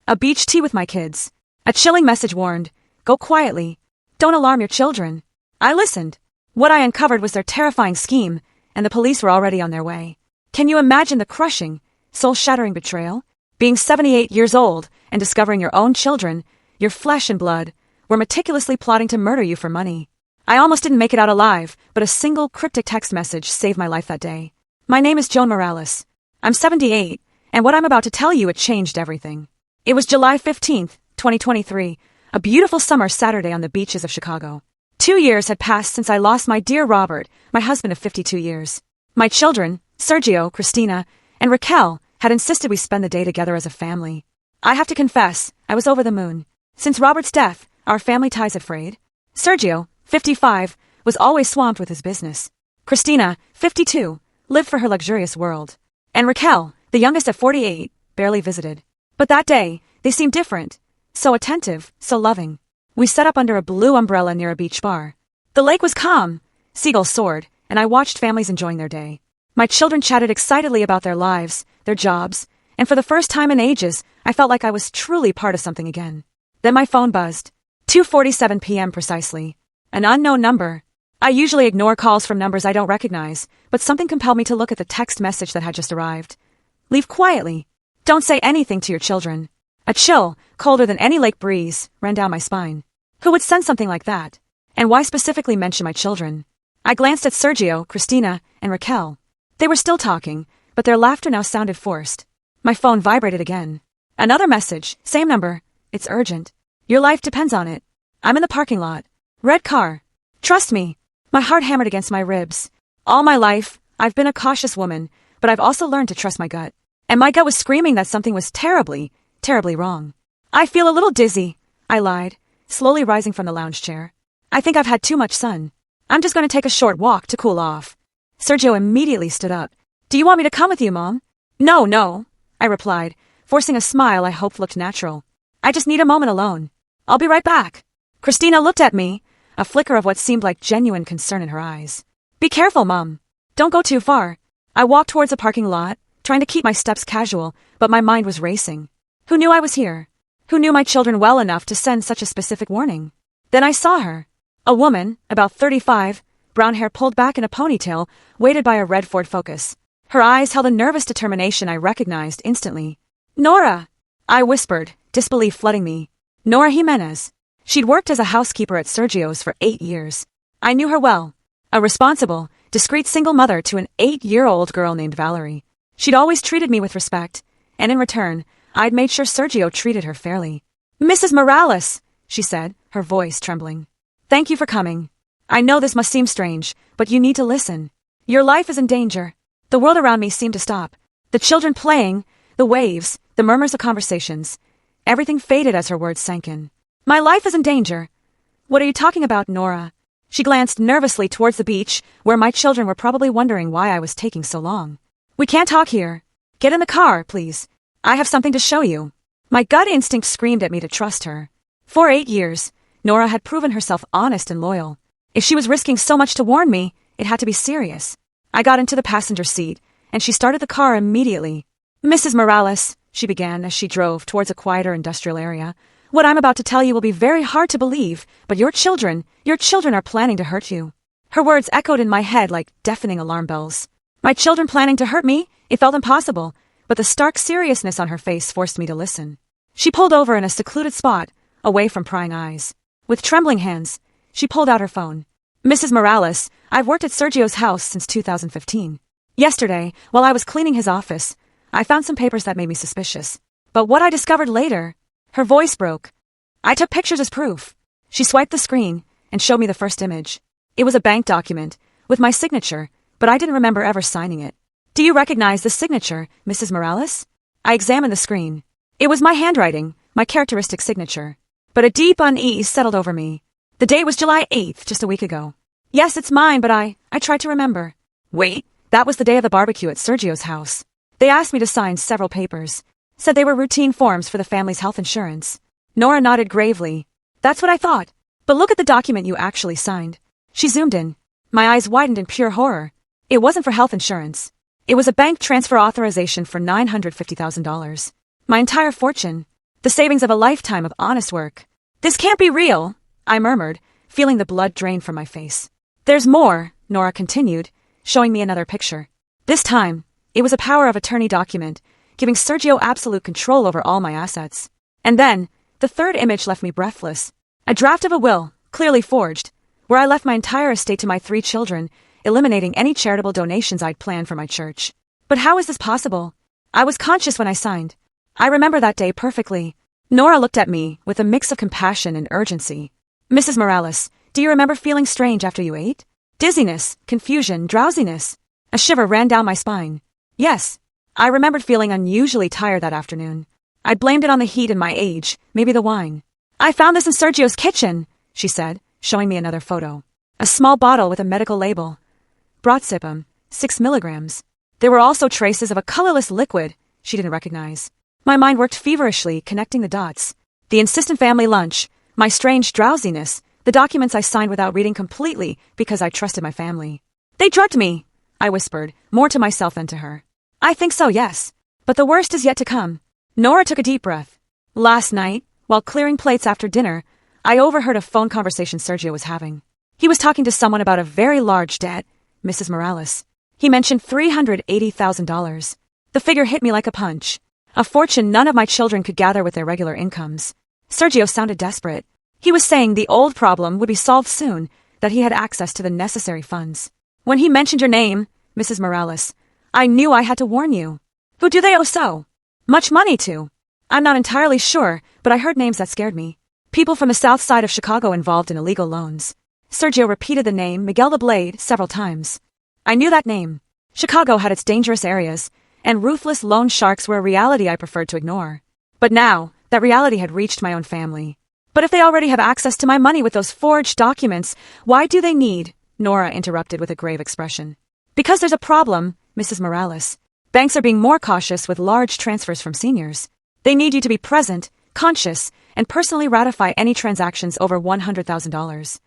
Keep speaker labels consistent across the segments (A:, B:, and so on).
A: A beach tea with my kids. A chilling message warned, "Go quietly. Don't alarm your children." I listened. What I uncovered was their terrifying scheme, and the police were already on their way. Can you imagine the crushing, soul-shattering betrayal? Being 78 years old and discovering your own children, your flesh and blood, were meticulously plotting to murder you for money. I almost didn't make it out alive, but a single cryptic text message saved my life that day. My name is Joan Morales. I'm 78, and what I'm about to tell you, it changed everything. It was July 15th, 2023, a beautiful summer Saturday on the beaches of Chicago. 2 years had passed since I lost my dear Robert, my husband of 52 years. My children, Sergio, Christina, and Raquel, had insisted we spend the day together as a family. I have to confess, I was over the moon. Since Robert's death, our family ties had frayed. Sergio, 55, was always swamped with his business. Christina, 52, lived for her luxurious world. And Raquel, the youngest at 48, barely visited. But that day, they seemed different. So attentive, so loving. We set up under a blue umbrella near a beach bar. The lake was calm, seagulls soared, and I watched families enjoying their day. My children chatted excitedly about their lives, their jobs, and for the first time in ages, I felt like I was truly part of something again. Then my phone buzzed. 2:47 p.m. precisely. An unknown number. I usually ignore calls from numbers I don't recognize, but something compelled me to look at the text message that had just arrived. Leave quietly. Don't say anything to your children. A chill, colder than any lake breeze, ran down my spine. Who would send something like that? And why specifically mention my children? I glanced at Sergio, Christina, and Raquel. They were still talking, but their laughter now sounded forced. My phone vibrated again. Another message, same number. It's urgent. Your life depends on it. I'm in the parking lot. Red car. Trust me. My heart hammered against my ribs. All my life, I've been a cautious woman, but I've also learned to trust my gut. And my gut was screaming that something was terribly wrong. I feel a little dizzy, I lied, slowly rising from the lounge chair. I think I've had too much sun. I'm just going to take a short walk to cool off. Sergio immediately stood up. Do you want me to come with you, Mom? No, I replied, forcing a smile I hoped looked natural. I just need a moment alone. I'll be right back. Christina looked at me, a flicker of what seemed like genuine concern in her eyes. Be careful, Mom. Don't go too far. I walked towards a parking lot, trying to keep my steps casual, but my mind was racing. Who knew I was here? Who knew my children well enough to send such a specific warning? Then I saw her. A woman, about 35, brown hair pulled back in a ponytail, weighted by a red Ford Focus. Her eyes held a nervous determination I recognized instantly. Nora! I whispered, disbelief flooding me. Nora Jimenez. She'd worked as a housekeeper at Sergio's for 8 years. I knew her well. A responsible, discreet single mother to an 8-year-old girl named Valerie. She'd always treated me with respect, and in return, I'd made sure Sergio treated her fairly. Mrs. Morales, she said, her voice trembling. Thank you for coming. I know this must seem strange, but you need to listen. Your life is in danger. The world around me seemed to stop. The children playing, the waves, the murmurs of conversations. Everything faded as her words sank in. My life is in danger. What are you talking about, Nora? She glanced nervously towards the beach, where my children were probably wondering why I was taking so long. We can't talk here. Get in the car, please. I have something to show you. My gut instinct screamed at me to trust her. For 8 years, Nora had proven herself honest and loyal. If she was risking so much to warn me, it had to be serious. I got into the passenger seat, and she started the car immediately. Mrs. Morales, she began as she drove towards a quieter industrial area, what I'm about to tell you will be very hard to believe, but your children are planning to hurt you. Her words echoed in my head like deafening alarm bells. My children planning to hurt me? It felt impossible, but the stark seriousness on her face forced me to listen. She pulled over in a secluded spot, away from prying eyes. With trembling hands, she pulled out her phone. Mrs. Morales, I've worked at Sergio's house since 2015. Yesterday, while I was cleaning his office, I found some papers that made me suspicious. But what I discovered later... Her voice broke. I took pictures as proof. She swiped the screen and showed me the first image. It was a bank document, with my signature, but I didn't remember ever signing it. Do you recognize the signature, Mrs. Morales? I examined the screen. It was my handwriting, my characteristic signature. But a deep unease settled over me. The date was July 8th, just a week ago. Yes, it's mine, but I tried to remember. Wait, that was the day of the barbecue at Sergio's house. They asked me to sign several papers. Said they were routine forms for the family's health insurance. Nora nodded gravely. That's what I thought. But look at the document you actually signed. She zoomed in. My eyes widened in pure horror. It wasn't for health insurance. It was a bank transfer authorization for $950,000. My entire fortune. The savings of a lifetime of honest work. This can't be real, I murmured, feeling the blood drain from my face. There's more, Nora continued, showing me another picture. This time, it was a power of attorney document, giving Sergio absolute control over all my assets. And then, the third image left me breathless. A draft of a will, clearly forged, where I left my entire estate to my 3 children, eliminating any charitable donations I'd planned for my church. But how is this possible? I was conscious when I signed. I remember that day perfectly. Nora looked at me with a mix of compassion and urgency. Mrs. Morales, do you remember feeling strange after you ate? Dizziness, confusion, drowsiness. A shiver ran down my spine. Yes, I remembered feeling unusually tired that afternoon. I blamed it on the heat and my age, maybe the wine. I found this in Sergio's kitchen, she said, showing me another photo. A small bottle with a medical label. Broadsipum, 6 milligrams. There were also traces of a colorless liquid she didn't recognize. My mind worked feverishly, connecting the dots. The insistent family lunch, my strange drowsiness, the documents I signed without reading completely because I trusted my family. They drugged me, I whispered, more to myself than to her. I think so, yes. But the worst is yet to come. Nora took a deep breath. Last night, while clearing plates after dinner, I overheard a phone conversation Sergio was having. He was talking to someone about a very large debt, Mrs. Morales. He mentioned $380,000. The figure hit me like a punch. A fortune none of my children could gather with their regular incomes. Sergio sounded desperate. He was saying the old problem would be solved soon, that he had access to the necessary funds. When he mentioned your name, Mrs. Morales, I knew I had to warn you. Who do they owe so much money to? I'm not entirely sure, but I heard names that scared me. People from the south side of Chicago involved in illegal loans. Sergio repeated the name Miguel the Blade several times. I knew that name. Chicago had its dangerous areas, and ruthless loan sharks were a reality I preferred to ignore. But now, that reality had reached my own family. But if they already have access to my money with those forged documents, why do they need? Nora interrupted with a grave expression. Because there's a problem, Mrs. Morales. Banks are being more cautious with large transfers from seniors. They need you to be present, conscious, and personally ratify any transactions over $100,000.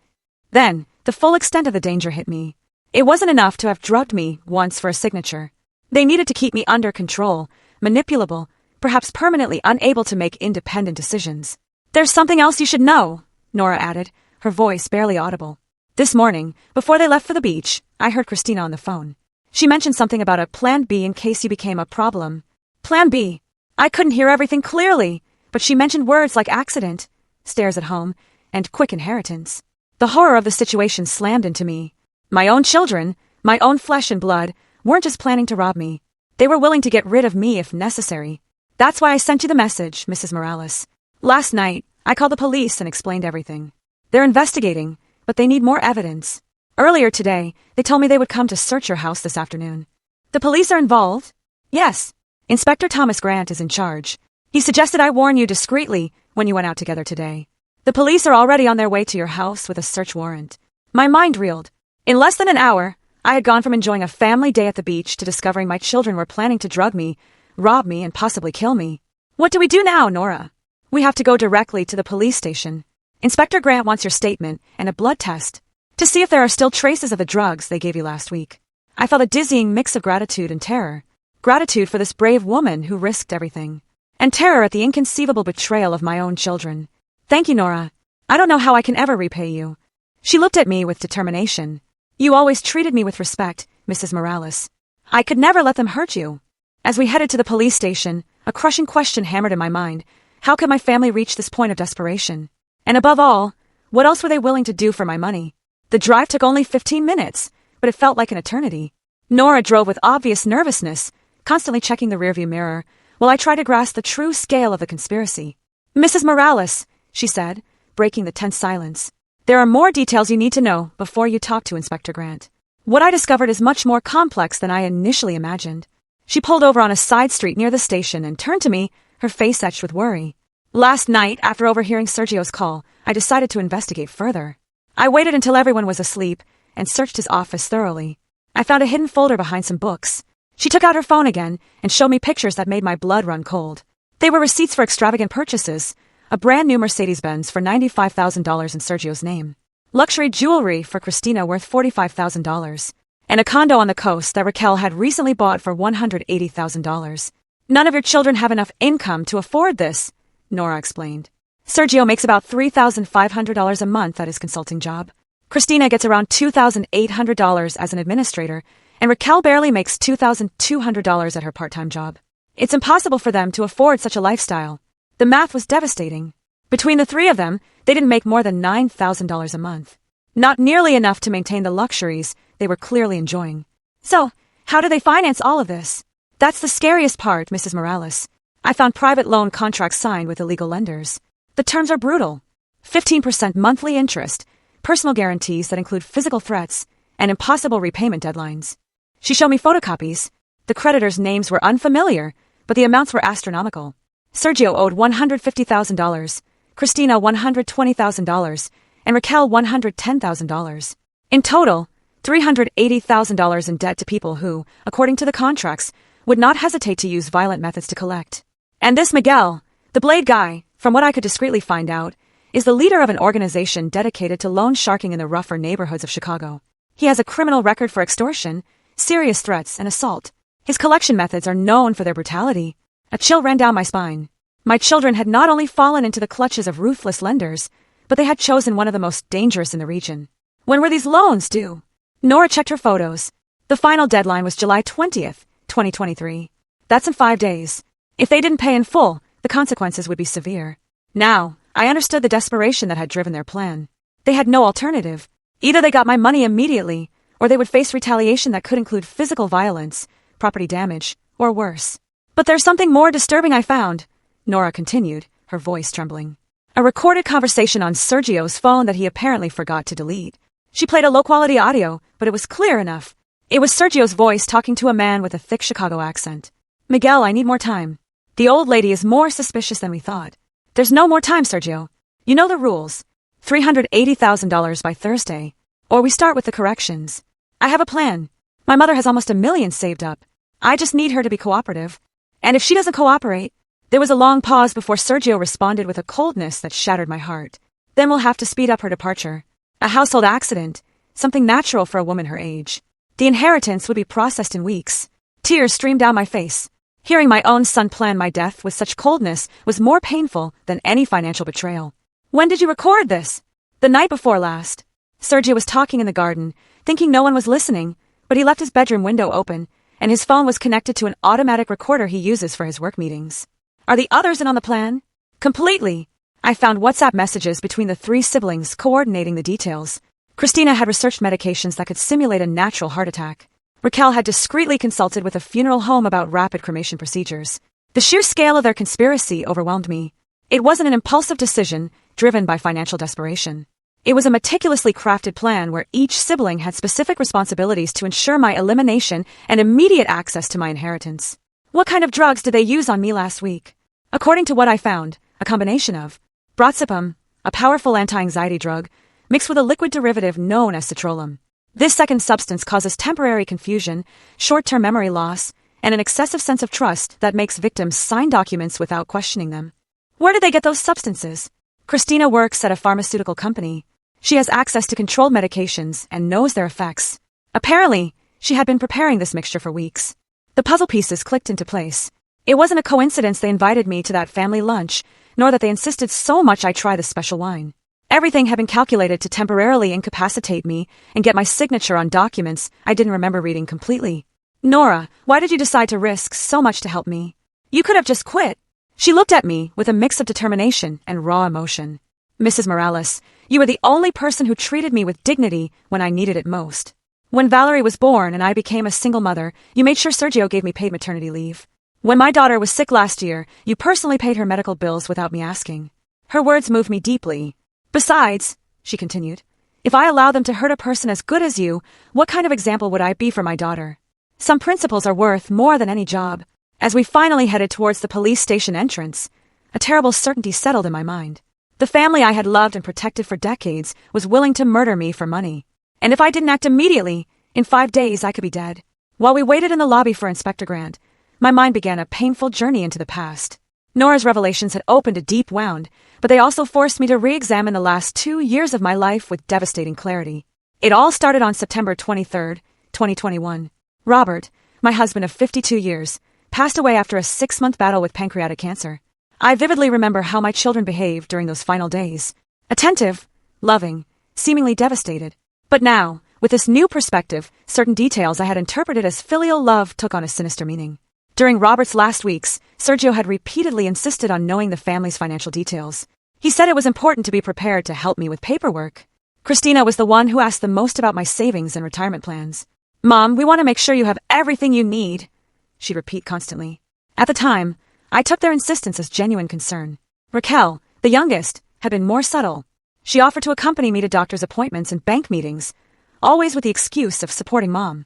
A: Then, the full extent of the danger hit me. It wasn't enough to have drugged me once for a signature. They needed to keep me under control, manipulable, perhaps permanently unable to make independent decisions. There's something else you should know, Nora added, her voice barely audible. This morning, before they left for the beach, I heard Christina on the phone. She mentioned something about a plan B in case you became a problem. Plan B. I couldn't hear everything clearly, but she mentioned words like accident, stairs at home, and quick inheritance. The horror of the situation slammed into me. My own children, my own flesh and blood, weren't just planning to rob me. They were willing to get rid of me if necessary. That's why I sent you the message, Mrs. Morales. Last night, I called the police and explained everything. They're investigating, but they need more evidence. Earlier today, they told me they would come to search your house this afternoon. The police are involved? Yes. Inspector Thomas Grant is in charge. He suggested I warn you discreetly when you went out together today. The police are already on their way to your house with a search warrant. My mind reeled. In less than an hour, I had gone from enjoying a family day at the beach to discovering my children were planning to drug me, rob me, and possibly kill me. What do we do now, Nora? We have to go directly to the police station. Inspector Grant wants your statement and a blood test to see if there are still traces of the drugs they gave you last week. I felt a dizzying mix of gratitude and terror. Gratitude for this brave woman who risked everything, and terror at the inconceivable betrayal of my own children. Thank you, Nora. I don't know how I can ever repay you. She looked at me with determination. You always treated me with respect, Mrs. Morales. I could never let them hurt you. As we headed to the police station, a crushing question hammered in my mind. How could my family reach this point of desperation? And above all, what else were they willing to do for my money? The drive took only 15 minutes, but it felt like an eternity. Nora drove with obvious nervousness, constantly checking the rearview mirror, while I tried to grasp the true scale of the conspiracy. Mrs. Morales, she said, breaking the tense silence. There are more details you need to know before you talk to Inspector Grant. What I discovered is much more complex than I initially imagined. She pulled over on a side street near the station and turned to me, her face etched with worry. Last night, after overhearing Sergio's call, I decided to investigate further. I waited until everyone was asleep and searched his office thoroughly. I found a hidden folder behind some books. She took out her phone again and showed me pictures that made my blood run cold. They were receipts for extravagant purchases, a brand new Mercedes-Benz for $95,000 in Sergio's name, luxury jewelry for Christina worth $45,000, and a condo on the coast that Raquel had recently bought for $180,000. None of your children have enough income to afford this, Nora explained. Sergio makes about $3,500 a month at his consulting job. Christina gets around $2,800 as an administrator, and Raquel barely makes $2,200 at her part-time job. It's impossible for them to afford such a lifestyle. The math was devastating. Between the three of them, they didn't make more than $9,000 a month. Not nearly enough to maintain the luxuries they were clearly enjoying. So, how do they finance all of this? That's the scariest part, Mrs. Morales. I found private loan contracts signed with illegal lenders. The terms are brutal. 15% monthly interest, personal guarantees that include physical threats, and impossible repayment deadlines. She showed me photocopies. The creditors' names were unfamiliar, but the amounts were astronomical. Sergio owed $150,000, Christina $120,000, and Raquel $110,000. In total, $380,000 in debt to people who, according to the contracts, would not hesitate to use violent methods to collect. And this Miguel, the Blade guy, from what I could discreetly find out, is the leader of an organization dedicated to loan sharking in the rougher neighborhoods of Chicago. He has a criminal record for extortion, serious threats, and assault. His collection methods are known for their brutality. A chill ran down my spine. My children had not only fallen into the clutches of ruthless lenders, but they had chosen one of the most dangerous in the region. When were these loans due? Nora checked her photos. The final deadline was July 20th, 2023. That's in 5 days. If they didn't pay in full, the consequences would be severe. Now, I understood the desperation that had driven their plan. They had no alternative. Either they got my money immediately, or they would face retaliation that could include physical violence, property damage, or worse. But there's something more disturbing I found, Nora continued, her voice trembling. A recorded conversation on Sergio's phone that he apparently forgot to delete. She played a low-quality audio, but it was clear enough. It was Sergio's voice talking to a man with a thick Chicago accent. Miguel, I need more time. The old lady is more suspicious than we thought. There's no more time, Sergio. You know the rules. $380,000 by Thursday, or we start with the corrections. I have a plan. My mother has almost $1 million saved up. I just need her to be cooperative. And if she doesn't cooperate... There was a long pause before Sergio responded with a coldness that shattered my heart. Then we'll have to speed up her departure. A household accident, something natural for a woman her age. The inheritance would be processed in weeks. Tears streamed down my face. Hearing my own son plan my death with such coldness was more painful than any financial betrayal. When did you record this? The night before last. Sergio was talking in the garden, thinking no one was listening, but he left his bedroom window open, and his phone was connected to an automatic recorder he uses for his work meetings. Are the others in on the plan? Completely. I found WhatsApp messages between the three siblings coordinating the details. Christina had researched medications that could simulate a natural heart attack. Raquel had discreetly consulted with a funeral home about rapid cremation procedures. The sheer scale of their conspiracy overwhelmed me. It wasn't an impulsive decision driven by financial desperation. It was a meticulously crafted plan where each sibling had specific responsibilities to ensure my elimination and immediate access to my inheritance. What kind of drugs did they use on me last week? According to what I found, a combination of brozapam, a powerful anti-anxiety drug, mixed with a liquid derivative known as citrulline. This second substance causes temporary confusion, short-term memory loss, and an excessive sense of trust that makes victims sign documents without questioning them. Where did they get those substances? Christina works at a pharmaceutical company. She has access to controlled medications and knows their effects. Apparently, she had been preparing this mixture for weeks. The puzzle pieces clicked into place. It wasn't a coincidence they invited me to that family lunch, nor that they insisted so much I try the special wine. Everything had been calculated to temporarily incapacitate me and get my signature on documents I didn't remember reading completely. Nora, why did you decide to risk so much to help me? You could have just quit. She looked at me with a mix of determination and raw emotion. Mrs. Morales, you were the only person who treated me with dignity when I needed it most. When Valerie was born and I became a single mother, you made sure Sergio gave me paid maternity leave. When my daughter was sick last year, you personally paid her medical bills without me asking. Her words moved me deeply. Besides, she continued, if I allow them to hurt a person as good as you, what kind of example would I be for my daughter? Some principles are worth more than any job. As we finally headed towards the police station entrance, a terrible certainty settled in my mind. The family I had loved and protected for decades was willing to murder me for money. And if I didn't act immediately, in 5 days I could be dead. While we waited in the lobby for Inspector Grant, my mind began a painful journey into the past. Nora's revelations had opened a deep wound, but they also forced me to re-examine the last 2 years of my life with devastating clarity. It all started on September 23, 2021. Robert, my husband of 52 years, passed away after a 6-month battle with pancreatic cancer. I vividly remember how my children behaved during those final days. Attentive, loving, seemingly devastated. But now, with this new perspective, certain details I had interpreted as filial love took on a sinister meaning. During Robert's last weeks, Sergio had repeatedly insisted on knowing the family's financial details. He said it was important to be prepared to help me with paperwork. Christina was the one who asked the most about my savings and retirement plans. "Mom, we want to make sure you have everything you need," she'd repeat constantly. At the time, I took their insistence as genuine concern. Raquel, the youngest, had been more subtle. She offered to accompany me to doctor's appointments and bank meetings, always with the excuse of supporting Mom.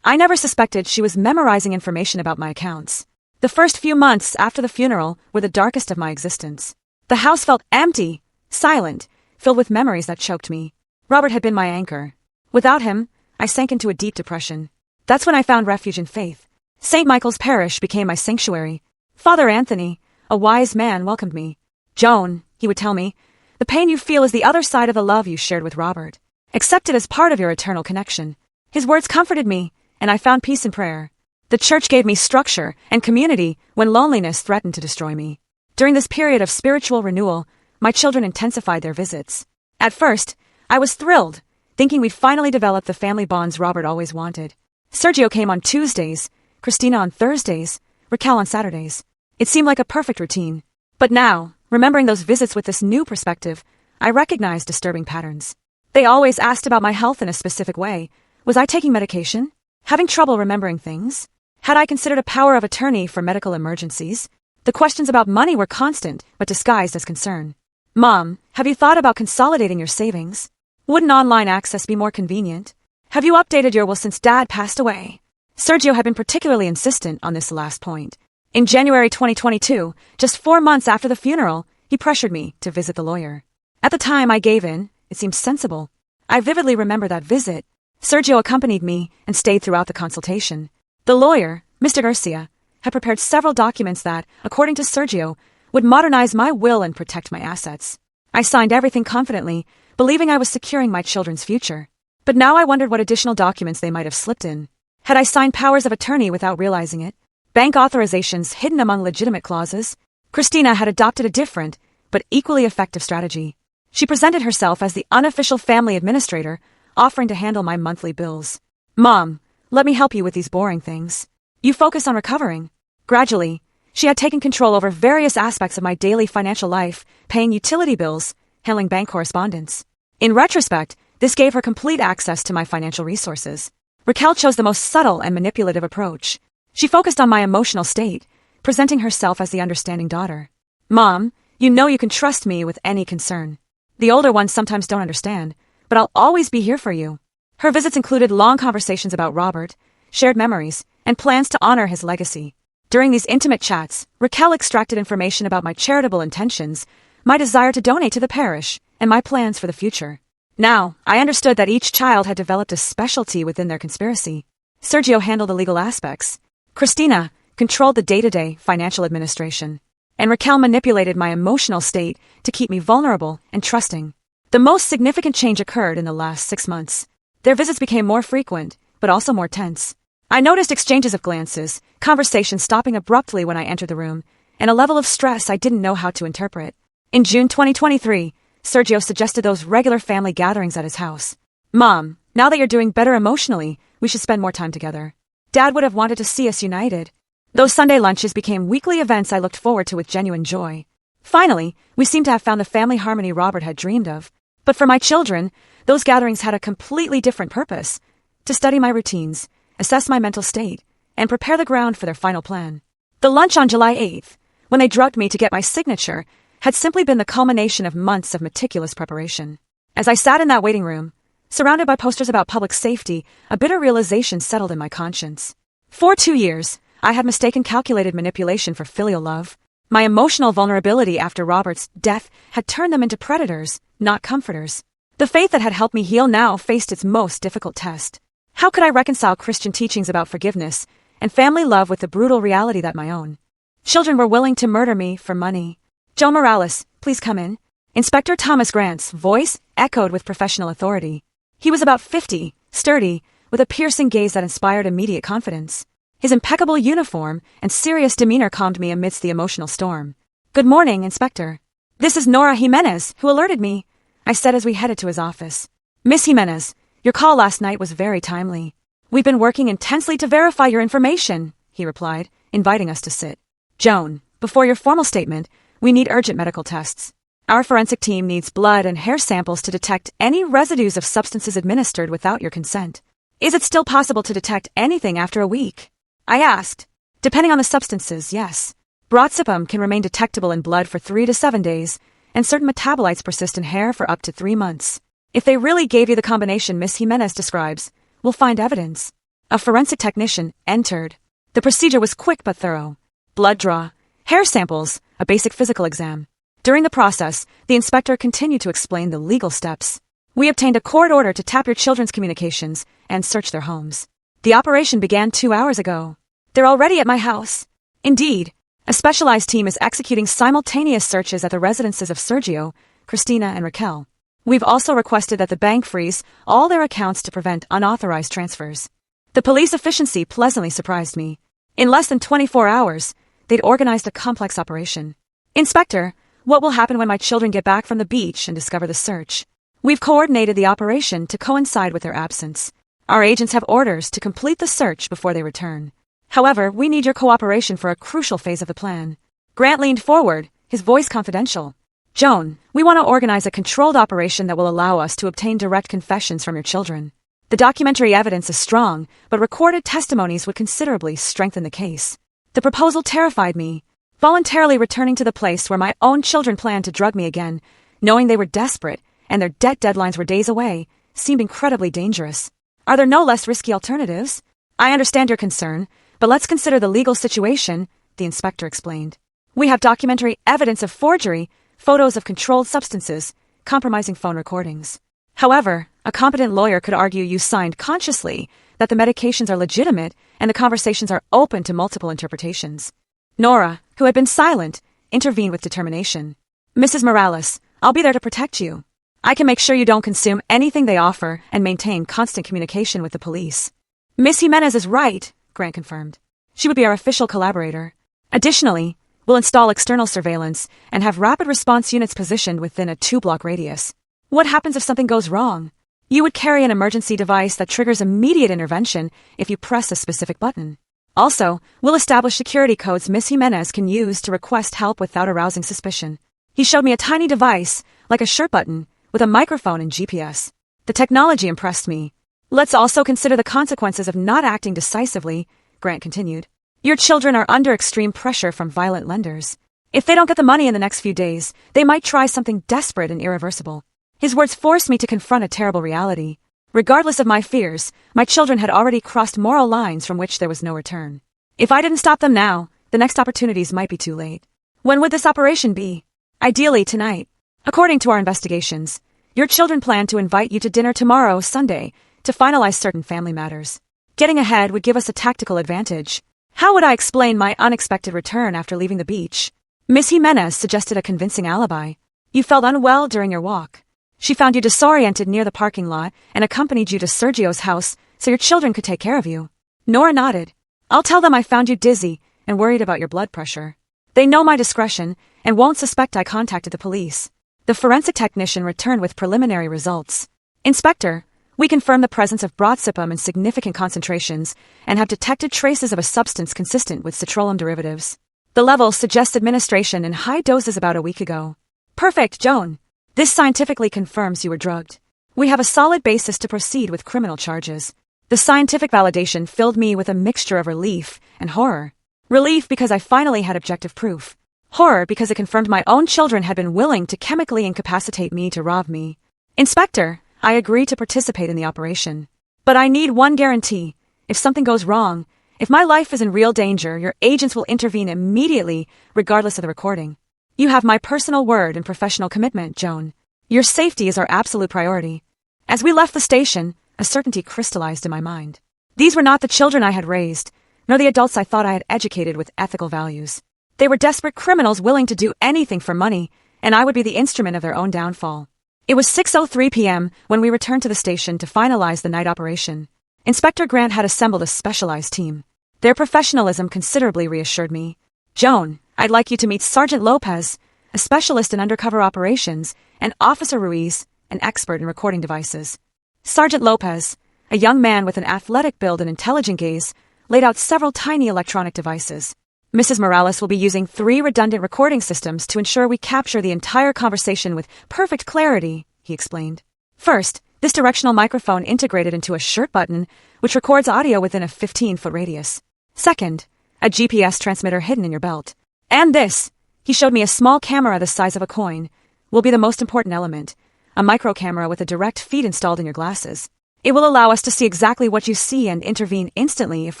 A: I never suspected she was memorizing information about my accounts. The first few months after the funeral were the darkest of my existence. The house felt empty, silent, filled with memories that choked me. Robert had been my anchor. Without him, I sank into a deep depression. That's when I found refuge in faith. St. Michael's Parish became my sanctuary. Father Anthony, a wise man, welcomed me. "Joan," he would tell me, "the pain you feel is the other side of the love you shared with Robert. Accept it as part of your eternal connection." His words comforted me, and I found peace in prayer. The church gave me structure and community when loneliness threatened to destroy me. During this period of spiritual renewal, my children intensified their visits. At first, I was thrilled, thinking we'd finally developed the family bonds Robert always wanted. Sergio came on Tuesdays, Christina on Thursdays, Raquel on Saturdays. It seemed like a perfect routine. But now, remembering those visits with this new perspective, I recognized disturbing patterns. They always asked about my health in a specific way. Was I taking medication? Having trouble remembering things? Had I considered a power of attorney for medical emergencies? The questions about money were constant, but disguised as concern. "Mom, have you thought about consolidating your savings? Wouldn't online access be more convenient? Have you updated your will since Dad passed away?" Sergio had been particularly insistent on this last point. In January 2022, just 4 months after the funeral, he pressured me to visit the lawyer. At the time, I gave in. It seemed sensible. I vividly remember that visit. Sergio accompanied me and stayed throughout the consultation. The lawyer, Mr. Garcia, had prepared several documents that, according to Sergio, would modernize my will and protect my assets. I signed everything confidently, believing I was securing my children's future. But now I wondered what additional documents they might have slipped in. Had I signed powers of attorney without realizing it? Bank authorizations hidden among legitimate clauses? Christina had adopted a different, but equally effective strategy. She presented herself as the unofficial family administrator, offering to handle my monthly bills. "Mom, let me help you with these boring things. You focus on recovering." Gradually, she had taken control over various aspects of my daily financial life, paying utility bills, handling bank correspondence. In retrospect, this gave her complete access to my financial resources. Raquel chose the most subtle and manipulative approach. She focused on my emotional state, presenting herself as the understanding daughter. "Mom, you know you can trust me with any concern. The older ones sometimes don't understand, but I'll always be here for you." Her visits included long conversations about Robert, shared memories, and plans to honor his legacy. During these intimate chats, Raquel extracted information about my charitable intentions, my desire to donate to the parish, and my plans for the future. Now, I understood that each child had developed a specialty within their conspiracy. Sergio handled the legal aspects. Christina controlled the day-to-day financial administration. And Raquel manipulated my emotional state to keep me vulnerable and trusting. The most significant change occurred in the last 6 months. Their visits became more frequent, but also more tense. I noticed exchanges of glances, conversations stopping abruptly when I entered the room, and a level of stress I didn't know how to interpret. In June 2023, Sergio suggested those regular family gatherings at his house. "Mom, now that you're doing better emotionally, we should spend more time together." Dad would have wanted to see us united. Those Sunday lunches became weekly events I looked forward to with genuine joy. Finally, we seemed to have found the family harmony Robert had dreamed of. But for my children, those gatherings had a completely different purpose: to study my routines, assess my mental state, and prepare the ground for their final plan. The lunch on July 8th, when they drugged me to get my signature, had simply been the culmination of months of meticulous preparation. As I sat in that waiting room, surrounded by posters about public safety, a bitter realization settled in my conscience. For 2 years, I had mistaken calculated manipulation for filial love. My emotional vulnerability after Robert's death had turned them into predators, not comforters. The faith that had helped me heal now faced its most difficult test. How could I reconcile Christian teachings about forgiveness and family love with the brutal reality that my own children were willing to murder me for money? "Joan Morales, please come in." Inspector Thomas Grant's voice echoed with professional authority. He was about 50, sturdy, with a piercing gaze that inspired immediate confidence. His impeccable uniform and serious demeanor calmed me amidst the emotional storm. Good morning, Inspector. This is Nora Jimenez, who alerted me, I said as we headed to his office. Miss Jimenez, your call last night was very timely. We've been working intensely to verify your information, he replied, inviting us to sit. Joan, before your formal statement, we need urgent medical tests. Our forensic team needs blood and hair samples to detect any residues of substances administered without your consent. Is it still possible to detect anything after a week? I asked. Depending on the substances, yes. Broadsipum can remain detectable in blood for 3 to 7 days, and certain metabolites persist in hair for up to 3 months. If they really gave you the combination Miss Jimenez describes, we'll find evidence. A forensic technician entered. The procedure was quick but thorough. Blood draw, hair samples, a basic physical exam. During the process, the inspector continued to explain the legal steps. We obtained a court order to tap your children's communications and search their homes. The operation began 2 hours ago. They're already at my house. Indeed, a specialized team is executing simultaneous searches at the residences of Sergio, Christina, and Raquel. We've also requested that the bank freeze all their accounts to prevent unauthorized transfers. The police efficiency pleasantly surprised me. In less than 24 hours, they'd organized a complex operation. Inspector, what will happen when my children get back from the beach and discover the search? We've coordinated the operation to coincide with their absence. Our agents have orders to complete the search before they return. However, we need your cooperation for a crucial phase of the plan. Grant leaned forward, his voice confidential. Joan, we want to organize a controlled operation that will allow us to obtain direct confessions from your children. The documentary evidence is strong, but recorded testimonies would considerably strengthen the case. The proposal terrified me. Voluntarily returning to the place where my own children planned to drug me again, knowing they were desperate and their debt deadlines were days away, seemed incredibly dangerous. Are there no less risky alternatives? I understand your concern, but let's consider the legal situation, the inspector explained. We have documentary evidence of forgery, photos of controlled substances, compromising phone recordings. However, a competent lawyer could argue you signed consciously, that the medications are legitimate, and the conversations are open to multiple interpretations. Nora, who had been silent, intervened with determination. Mrs. Morales, I'll be there to protect you. I can make sure you don't consume anything they offer and maintain constant communication with the police. Miss Jimenez is right, Grant confirmed. She would be our official collaborator. Additionally, we'll install external surveillance and have rapid response units positioned within a 2-block radius. What happens if something goes wrong? You would carry an emergency device that triggers immediate intervention if you press a specific button. Also, we'll establish security codes Miss Jimenez can use to request help without arousing suspicion. He showed me a tiny device, like a shirt button, with a microphone and GPS. The technology impressed me. Let's also consider the consequences of not acting decisively, Grant continued. Your children are under extreme pressure from violent lenders. If they don't get the money in the next few days, they might try something desperate and irreversible. His words forced me to confront a terrible reality. Regardless of my fears, my children had already crossed moral lines from which there was no return. If I didn't stop them now, the next opportunities might be too late. When would this operation be? Ideally tonight. According to our investigations, your children plan to invite you to dinner tomorrow, Sunday, to finalize certain family matters. Getting ahead would give us a tactical advantage. How would I explain my unexpected return after leaving the beach? Miss Jimenez suggested a convincing alibi. You felt unwell during your walk. She found you disoriented near the parking lot and accompanied you to Sergio's house so your children could take care of you. Nora nodded. I'll tell them I found you dizzy and worried about your blood pressure. They know my discretion and won't suspect I contacted the police. The forensic technician returned with preliminary results. Inspector, we confirm the presence of broadsipum in significant concentrations and have detected traces of a substance consistent with citrulline derivatives. The levels suggest administration in high doses about a week ago. Perfect, Joan. This scientifically confirms you were drugged. We have a solid basis to proceed with criminal charges. The scientific validation filled me with a mixture of relief and horror. Relief because I finally had objective proof. Horror because it confirmed my own children had been willing to chemically incapacitate me to rob me. Inspector, I agree to participate in the operation. But I need one guarantee. If something goes wrong, if my life is in real danger, your agents will intervene immediately, regardless of the recording. You have my personal word and professional commitment, Joan. Your safety is our absolute priority. As we left the station, a certainty crystallized in my mind. These were not the children I had raised, nor the adults I thought I had educated with ethical values. They were desperate criminals willing to do anything for money, and I would be the instrument of their own downfall. It was 6:03 p.m. when we returned to the station to finalize the night operation. Inspector Grant had assembled a specialized team. Their professionalism considerably reassured me. Joan, I'd like you to meet Sergeant Lopez, a specialist in undercover operations, and Officer Ruiz, an expert in recording devices. Sergeant Lopez, a young man with an athletic build and intelligent gaze, laid out several tiny electronic devices. Mrs. Morales will be using 3 redundant recording systems to ensure we capture the entire conversation with perfect clarity, he explained. First, this directional microphone integrated into a shirt button, which records audio within a 15-foot radius. Second, a GPS transmitter hidden in your belt. And this, he showed me a small camera the size of a coin, will be the most important element, a micro camera with a direct feed installed in your glasses. It will allow us to see exactly what you see and intervene instantly if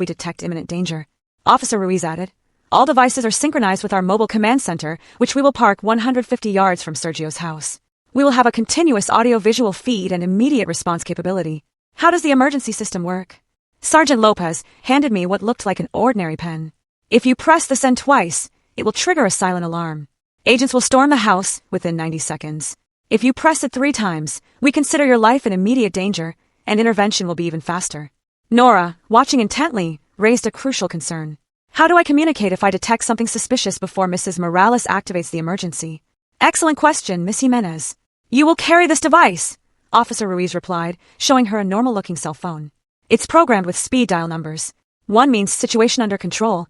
A: we detect imminent danger. Officer Ruiz added, all devices are synchronized with our mobile command center, which we will park 150 yards from Sergio's house. We will have a continuous audio-visual feed and immediate response capability. How does the emergency system work? Sergeant Lopez handed me what looked like an ordinary pen. If you press the send twice, it will trigger a silent alarm. Agents will storm the house within 90 seconds. If you press it 3 times, we consider your life in immediate danger, and intervention will be even faster. Nora, watching intently, raised a crucial concern. How do I communicate if I detect something suspicious before Mrs. Morales activates the emergency? Excellent question, Miss Jimenez. You will carry this device, Officer Ruiz replied, showing her a normal-looking cell phone. It's programmed with speed dial numbers. 1 means situation under control,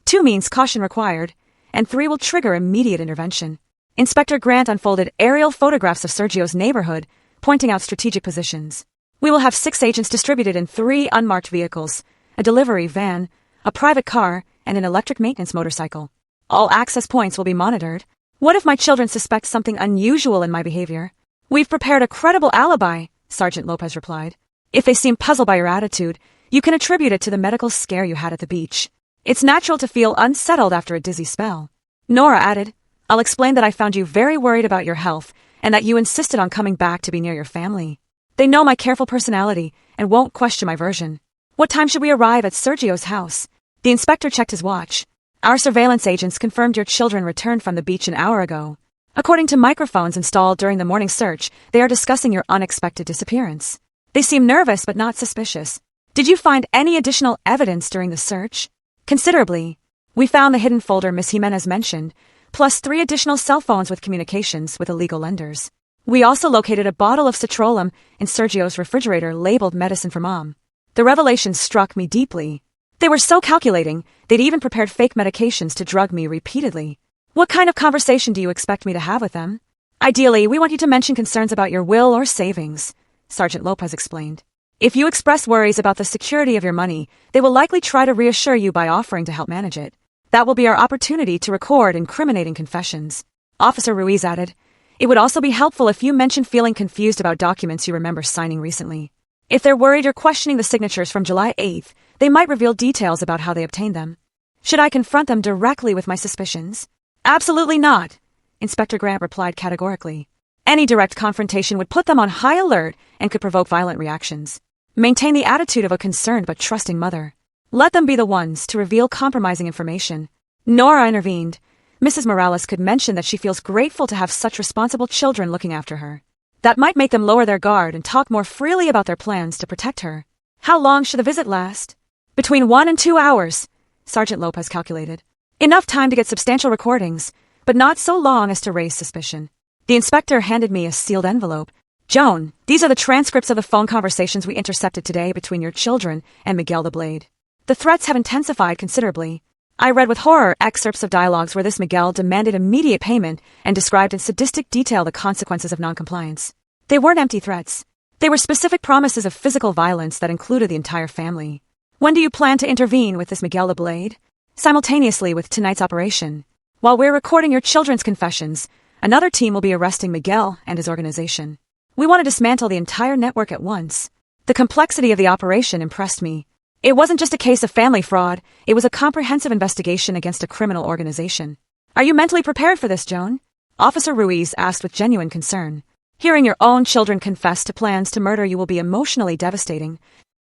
A: 2 means caution required, and 3 will trigger immediate intervention. Inspector Grant unfolded aerial photographs of Sergio's neighborhood, pointing out strategic positions. We will have 6 agents distributed in 3 unmarked vehicles, a delivery van, a private car, and an electric maintenance motorcycle. All access points will be monitored. What if my children suspect something unusual in my behavior? We've prepared a credible alibi, Sergeant Lopez replied. If they seem puzzled by your attitude, you can attribute it to the medical scare you had at the beach. It's natural to feel unsettled after a dizzy spell. Nora added, I'll explain that I found you very worried about your health and that you insisted on coming back to be near your family. They know my careful personality and won't question my version. What time should we arrive at Sergio's house? The inspector checked his watch. Our surveillance agents confirmed your children returned from the beach an hour ago. According to microphones installed during the morning search, they are discussing your unexpected disappearance. They seem nervous but not suspicious. Did you find any additional evidence during the search? Considerably. We found the hidden folder Miss Jimenez mentioned, plus 3 additional cell phones with communications with illegal lenders. We also located a bottle of citrulum in Sergio's refrigerator labeled medicine for mom. The revelation struck me deeply. They were so calculating, they'd even prepared fake medications to drug me repeatedly. What kind of conversation do you expect me to have with them? Ideally, we want you to mention concerns about your will or savings, Sergeant Lopez explained. If you express worries about the security of your money, they will likely try to reassure you by offering to help manage it. That will be our opportunity to record incriminating confessions. Officer Ruiz added, it would also be helpful if you mentioned feeling confused about documents you remember signing recently. If they're worried you're questioning the signatures from July 8th, they might reveal details about how they obtained them. Should I confront them directly with my suspicions? Absolutely not, Inspector Grant replied categorically. Any direct confrontation would put them on high alert and could provoke violent reactions. Maintain the attitude of a concerned but trusting mother. Let them be the ones to reveal compromising information. Nora intervened. Mrs. Morales could mention that she feels grateful to have such responsible children looking after her. That might make them lower their guard and talk more freely about their plans to protect her. How long should the visit last? Between 1 and 2 hours, Sergeant Lopez calculated. Enough time to get substantial recordings, but not so long as to raise suspicion. The inspector handed me a sealed envelope. Joan, these are the transcripts of the phone conversations we intercepted today between your children and Miguel the Blade. The threats have intensified considerably. I read with horror excerpts of dialogues where this Miguel demanded immediate payment and described in sadistic detail the consequences of noncompliance. They weren't empty threats. They were specific promises of physical violence that included the entire family. When do you plan to intervene with this Miguel the Blade? Simultaneously with tonight's operation. While we're recording your children's confessions, another team will be arresting Miguel and his organization. We want to dismantle the entire network at once. The complexity of the operation impressed me. It wasn't just a case of family fraud, it was a comprehensive investigation against a criminal organization. Are you mentally prepared for this, Joan? Officer Ruiz asked with genuine concern. Hearing your own children confess to plans to murder you will be emotionally devastating.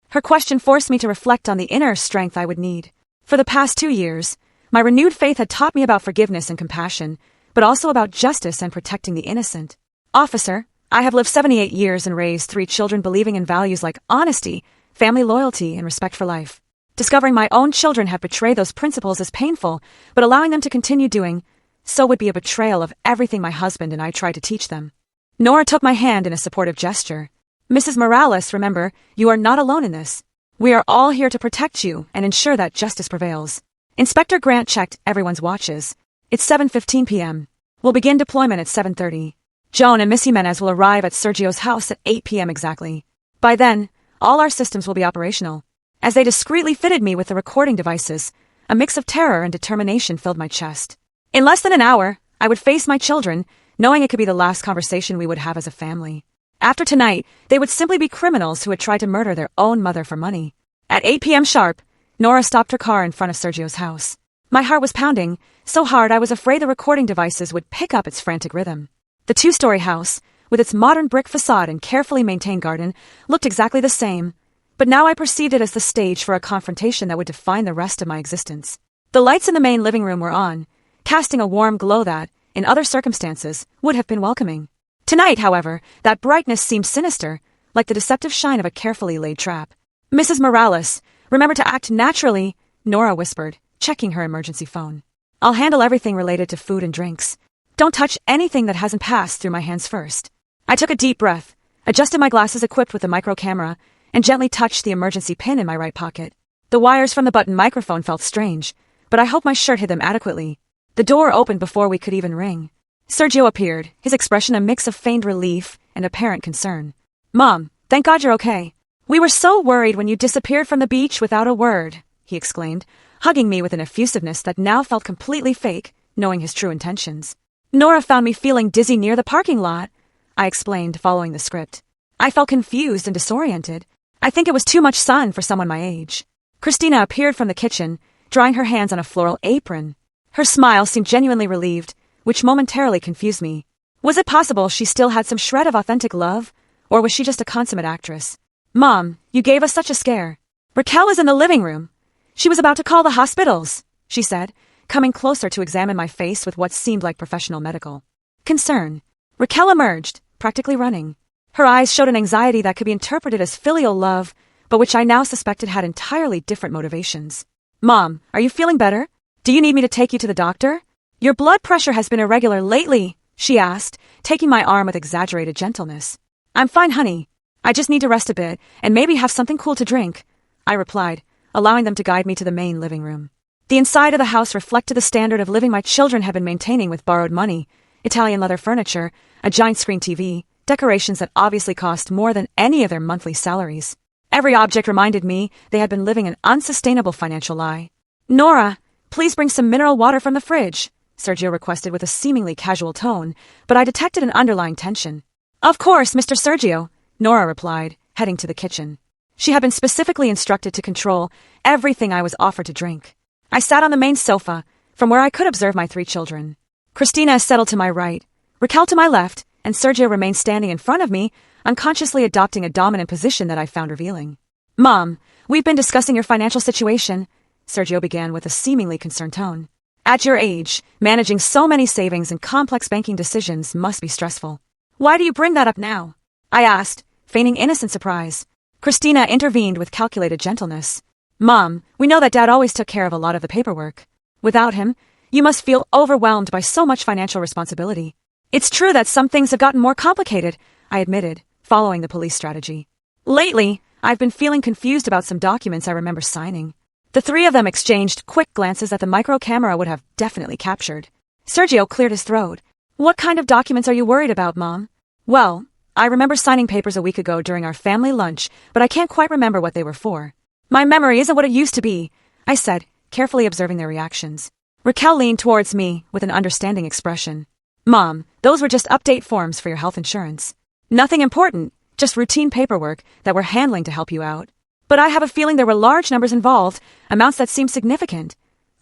A: Her question forced me to reflect on the inner strength I would need. For the past 2 years, my renewed faith had taught me about forgiveness and compassion, but also about justice and protecting the innocent. Officer, I have lived 78 years and raised 3 children believing in values like honesty, family loyalty, and respect for life. Discovering my own children have betrayed those principles is painful, but allowing them to continue doing so would be a betrayal of everything my husband and I tried to teach them. Nora took my hand in a supportive gesture. Mrs. Morales, remember, you are not alone in this. We are all here to protect you and ensure that justice prevails. Inspector Grant checked everyone's watches. It's 7:15 p.m. We'll begin deployment at 7:30. Joan and Miss Jimenez will arrive at Sergio's house at 8 p.m. exactly. By then, all our systems will be operational. As they discreetly fitted me with the recording devices, a mix of terror and determination filled my chest. In less than an hour, I would face my children, knowing it could be the last conversation we would have as a family. After tonight, they would simply be criminals who had tried to murder their own mother for money. At 8 p.m. sharp, Nora stopped her car in front of Sergio's house. My heart was pounding, so hard I was afraid the recording devices would pick up its frantic rhythm. The two-story house, with its modern brick facade and carefully maintained garden, looked exactly the same, but now I perceived it as the stage for a confrontation that would define the rest of my existence. The lights in the main living room were on, casting a warm glow that, in other circumstances, would have been welcoming. Tonight, however, that brightness seemed sinister, like the deceptive shine of a carefully laid trap. Mrs. Morales, remember to act naturally, Nora whispered, checking her emergency phone. I'll handle everything related to food and drinks. Don't touch anything that hasn't passed through my hands first. I took a deep breath, adjusted my glasses equipped with a micro camera, and gently touched the emergency pin in my right pocket. The wires from the button microphone felt strange, but I hoped my shirt hid them adequately. The door opened before we could even ring. Sergio appeared, his expression a mix of feigned relief and apparent concern. Mom, thank God you're okay. We were so worried when you disappeared from the beach without a word, he exclaimed, hugging me with an effusiveness that now felt completely fake, knowing his true intentions. Nora found me feeling dizzy near the parking lot, I explained, following the script. I felt confused and disoriented. I think it was too much sun for someone my age. Christina appeared from the kitchen, drying her hands on a floral apron. Her smile seemed genuinely relieved, which momentarily confused me. Was it possible she still had some shred of authentic love, or was she just a consummate actress? Mom, you gave us such a scare. Raquel is in the living room. She was about to call the hospitals, she said, coming closer to examine my face with what seemed like professional medical concern. Raquel emerged, practically running. Her eyes showed an anxiety that could be interpreted as filial love, but which I now suspected had entirely different motivations. Mom, are you feeling better? Do you need me to take you to the doctor? Your blood pressure has been irregular lately, she asked, taking my arm with exaggerated gentleness. I'm fine, honey. I just need to rest a bit and maybe have something cool to drink, I replied, allowing them to guide me to the main living room. The inside of the house reflected the standard of living my children had been maintaining with borrowed money, Italian leather furniture, a giant screen TV, decorations that obviously cost more than any of their monthly salaries. Every object reminded me they had been living an unsustainable financial lie. Nora, please bring some mineral water from the fridge, Sergio requested with a seemingly casual tone, but I detected an underlying tension. Of course, Mr. Sergio, Nora replied, heading to the kitchen. She had been specifically instructed to control everything I was offered to drink. I sat on the main sofa, from where I could observe my 3 children. Christina settled to my right, Raquel to my left, and Sergio remained standing in front of me, unconsciously adopting a dominant position that I found revealing. Mom, we've been discussing your financial situation, Sergio began with a seemingly concerned tone. At your age, managing so many savings and complex banking decisions must be stressful. Why do you bring that up now? I asked, feigning innocent surprise. Christina intervened with calculated gentleness. Mom, we know that Dad always took care of a lot of the paperwork. Without him, you must feel overwhelmed by so much financial responsibility. It's true that some things have gotten more complicated, I admitted, following the police strategy. Lately, I've been feeling confused about some documents I remember signing. The 3 of them exchanged quick glances that the micro camera would have definitely captured. Sergio cleared his throat. What kind of documents are you worried about, Mom? Well, I remember signing papers a week ago during our family lunch, but I can't quite remember what they were for. My memory isn't what it used to be, I said, carefully observing their reactions. Raquel leaned towards me with an understanding expression. Mom, those were just update forms for your health insurance. Nothing important, just routine paperwork that we're handling to help you out. But I have a feeling there were large numbers involved, amounts that seemed significant.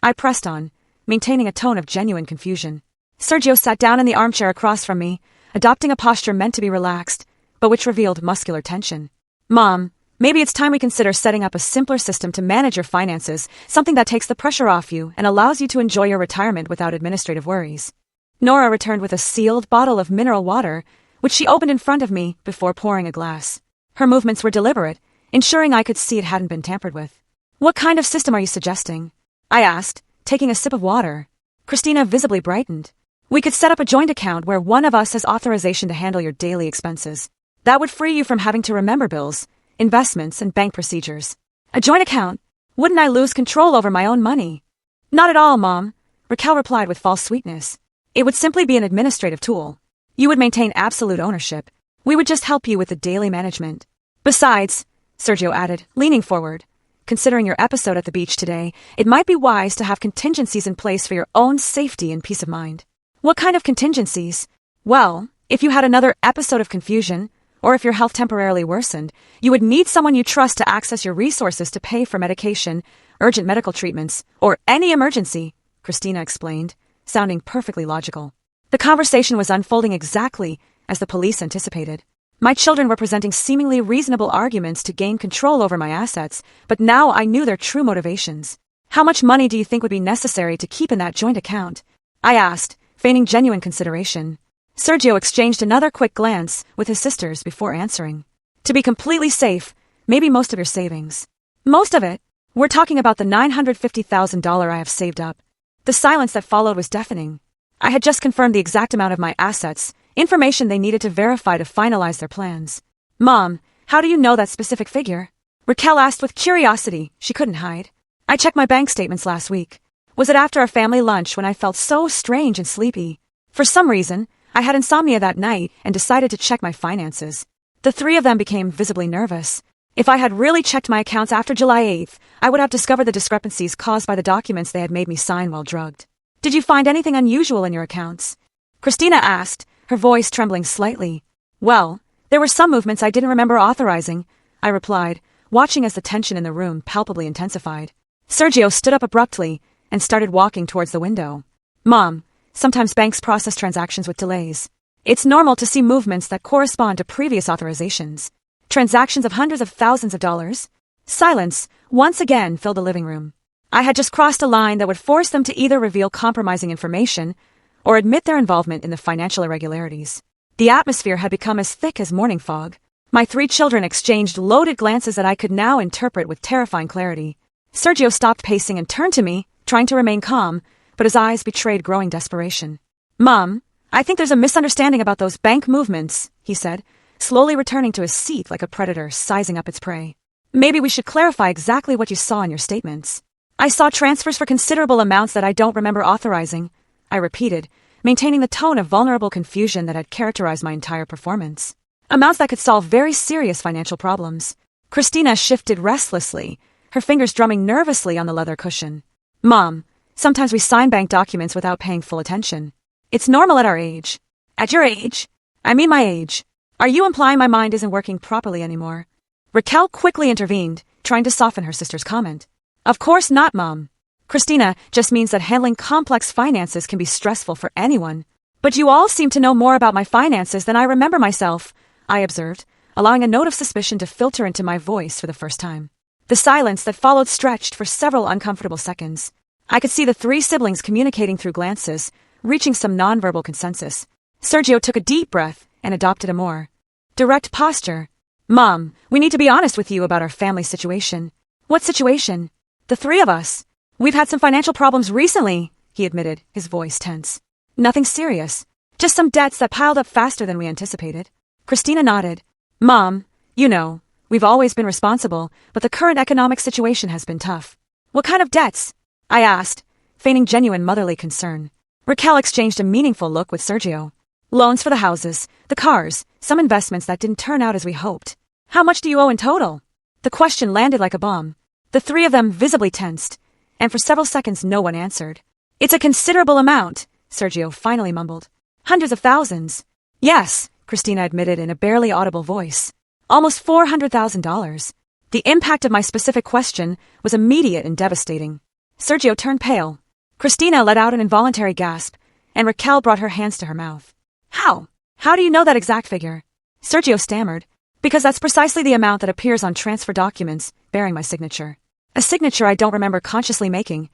A: I pressed on, maintaining a tone of genuine confusion. Sergio sat down in the armchair across from me, adopting a posture meant to be relaxed, but which revealed muscular tension. Mom, maybe it's time we consider setting up a simpler system to manage your finances, something that takes the pressure off you and allows you to enjoy your retirement without administrative worries. Nora returned with a sealed bottle of mineral water, which she opened in front of me before pouring a glass. Her movements were deliberate, ensuring I could see it hadn't been tampered with. What kind of system are you suggesting? I asked, taking a sip of water. Christina visibly brightened. We could set up a joint account where one of us has authorization to handle your daily expenses. That would free you from having to remember bills, investments, and bank procedures. A joint account? Wouldn't I lose control over my own money? Not at all, Mom, Raquel replied with false sweetness. It would simply be an administrative tool. You would maintain absolute ownership. We would just help you with the daily management. Besides, Sergio added, leaning forward, considering your episode at the beach today, it might be wise to have contingencies in place for your own safety and peace of mind. What kind of contingencies? Well, if you had another episode of confusion, or if your health temporarily worsened, you would need someone you trust to access your resources to pay for medication, urgent medical treatments, or any emergency, Christina explained, sounding perfectly logical. The conversation was unfolding exactly as the police anticipated. My children were presenting seemingly reasonable arguments to gain control over my assets, but now I knew their true motivations. How much money do you think would be necessary to keep in that joint account? I asked, feigning genuine consideration. Sergio exchanged another quick glance with his sisters before answering. To be completely safe, maybe most of your savings. Most of it? We're talking about the $950,000 I have saved up. The silence that followed was deafening. I had just confirmed the exact amount of my assets, information they needed to verify to finalize their plans. Mom, how do you know that specific figure? Raquel asked with curiosity she couldn't hide. I checked my bank statements last week. Was it after our family lunch when I felt so strange and sleepy? For some reason, I had insomnia that night and decided to check my finances. The three of them became visibly nervous. If I had really checked my accounts after July 8th, I would have discovered the discrepancies caused by the documents they had made me sign while drugged. Did you find anything unusual in your accounts? Christina asked, her voice trembling slightly. Well, there were some movements I didn't remember authorizing, I replied, watching as the tension in the room palpably intensified. Sergio stood up abruptly and started walking towards the window. Mom, sometimes banks process transactions with delays. It's normal to see movements that correspond to previous authorizations. Transactions of hundreds of thousands of dollars. Silence once again filled the living room. I had just crossed a line that would force them to either reveal compromising information or admit their involvement in the financial irregularities. The atmosphere had become as thick as morning fog. My three children exchanged loaded glances that I could now interpret with terrifying clarity. Sergio stopped pacing and turned to me, trying to remain calm, but his eyes betrayed growing desperation. Mom, I think there's a misunderstanding about those bank movements, he said, slowly returning to his seat like a predator sizing up its prey. Maybe we should clarify exactly what you saw in your statements. I saw transfers for considerable amounts that I don't remember authorizing, I repeated, maintaining the tone of vulnerable confusion that had characterized my entire performance. Amounts that could solve very serious financial problems. Christina shifted restlessly, her fingers drumming nervously on the leather cushion. Mom, sometimes we sign bank documents without paying full attention. It's normal at our age. At your age? I mean my age. Are you implying my mind isn't working properly anymore? Raquel quickly intervened, trying to soften her sister's comment. Of course not, Mom. Christina just means that handling complex finances can be stressful for anyone. But you all seem to know more about my finances than I remember myself, I observed, allowing a note of suspicion to filter into my voice for the first time. The silence that followed stretched for several uncomfortable seconds. I could see the three siblings communicating through glances, reaching some nonverbal consensus. Sergio took a deep breath and adopted a more direct posture. Mom, we need to be honest with you about our family situation. What situation? The three of us. We've had some financial problems recently, he admitted, his voice tense. Nothing serious. Just some debts that piled up faster than we anticipated. Christina nodded. Mom, you know, we've always been responsible, but the current economic situation has been tough. What kind of debts? I asked, feigning genuine motherly concern. Raquel exchanged a meaningful look with Sergio. Loans for the houses, the cars, some investments that didn't turn out as we hoped. How much do you owe in total? The question landed like a bomb. The three of them visibly tensed, and for several seconds no one answered. It's a considerable amount, Sergio finally mumbled. Hundreds of thousands. Yes, Christina admitted in a barely audible voice. Almost $400,000. The impact of my specific question was immediate and devastating. Sergio turned pale. Christina let out an involuntary gasp, and Raquel brought her hands to her mouth. How? How do you know that exact figure? Sergio stammered. Because that's precisely the amount that appears on transfer documents bearing my signature. A signature I don't remember consciously making.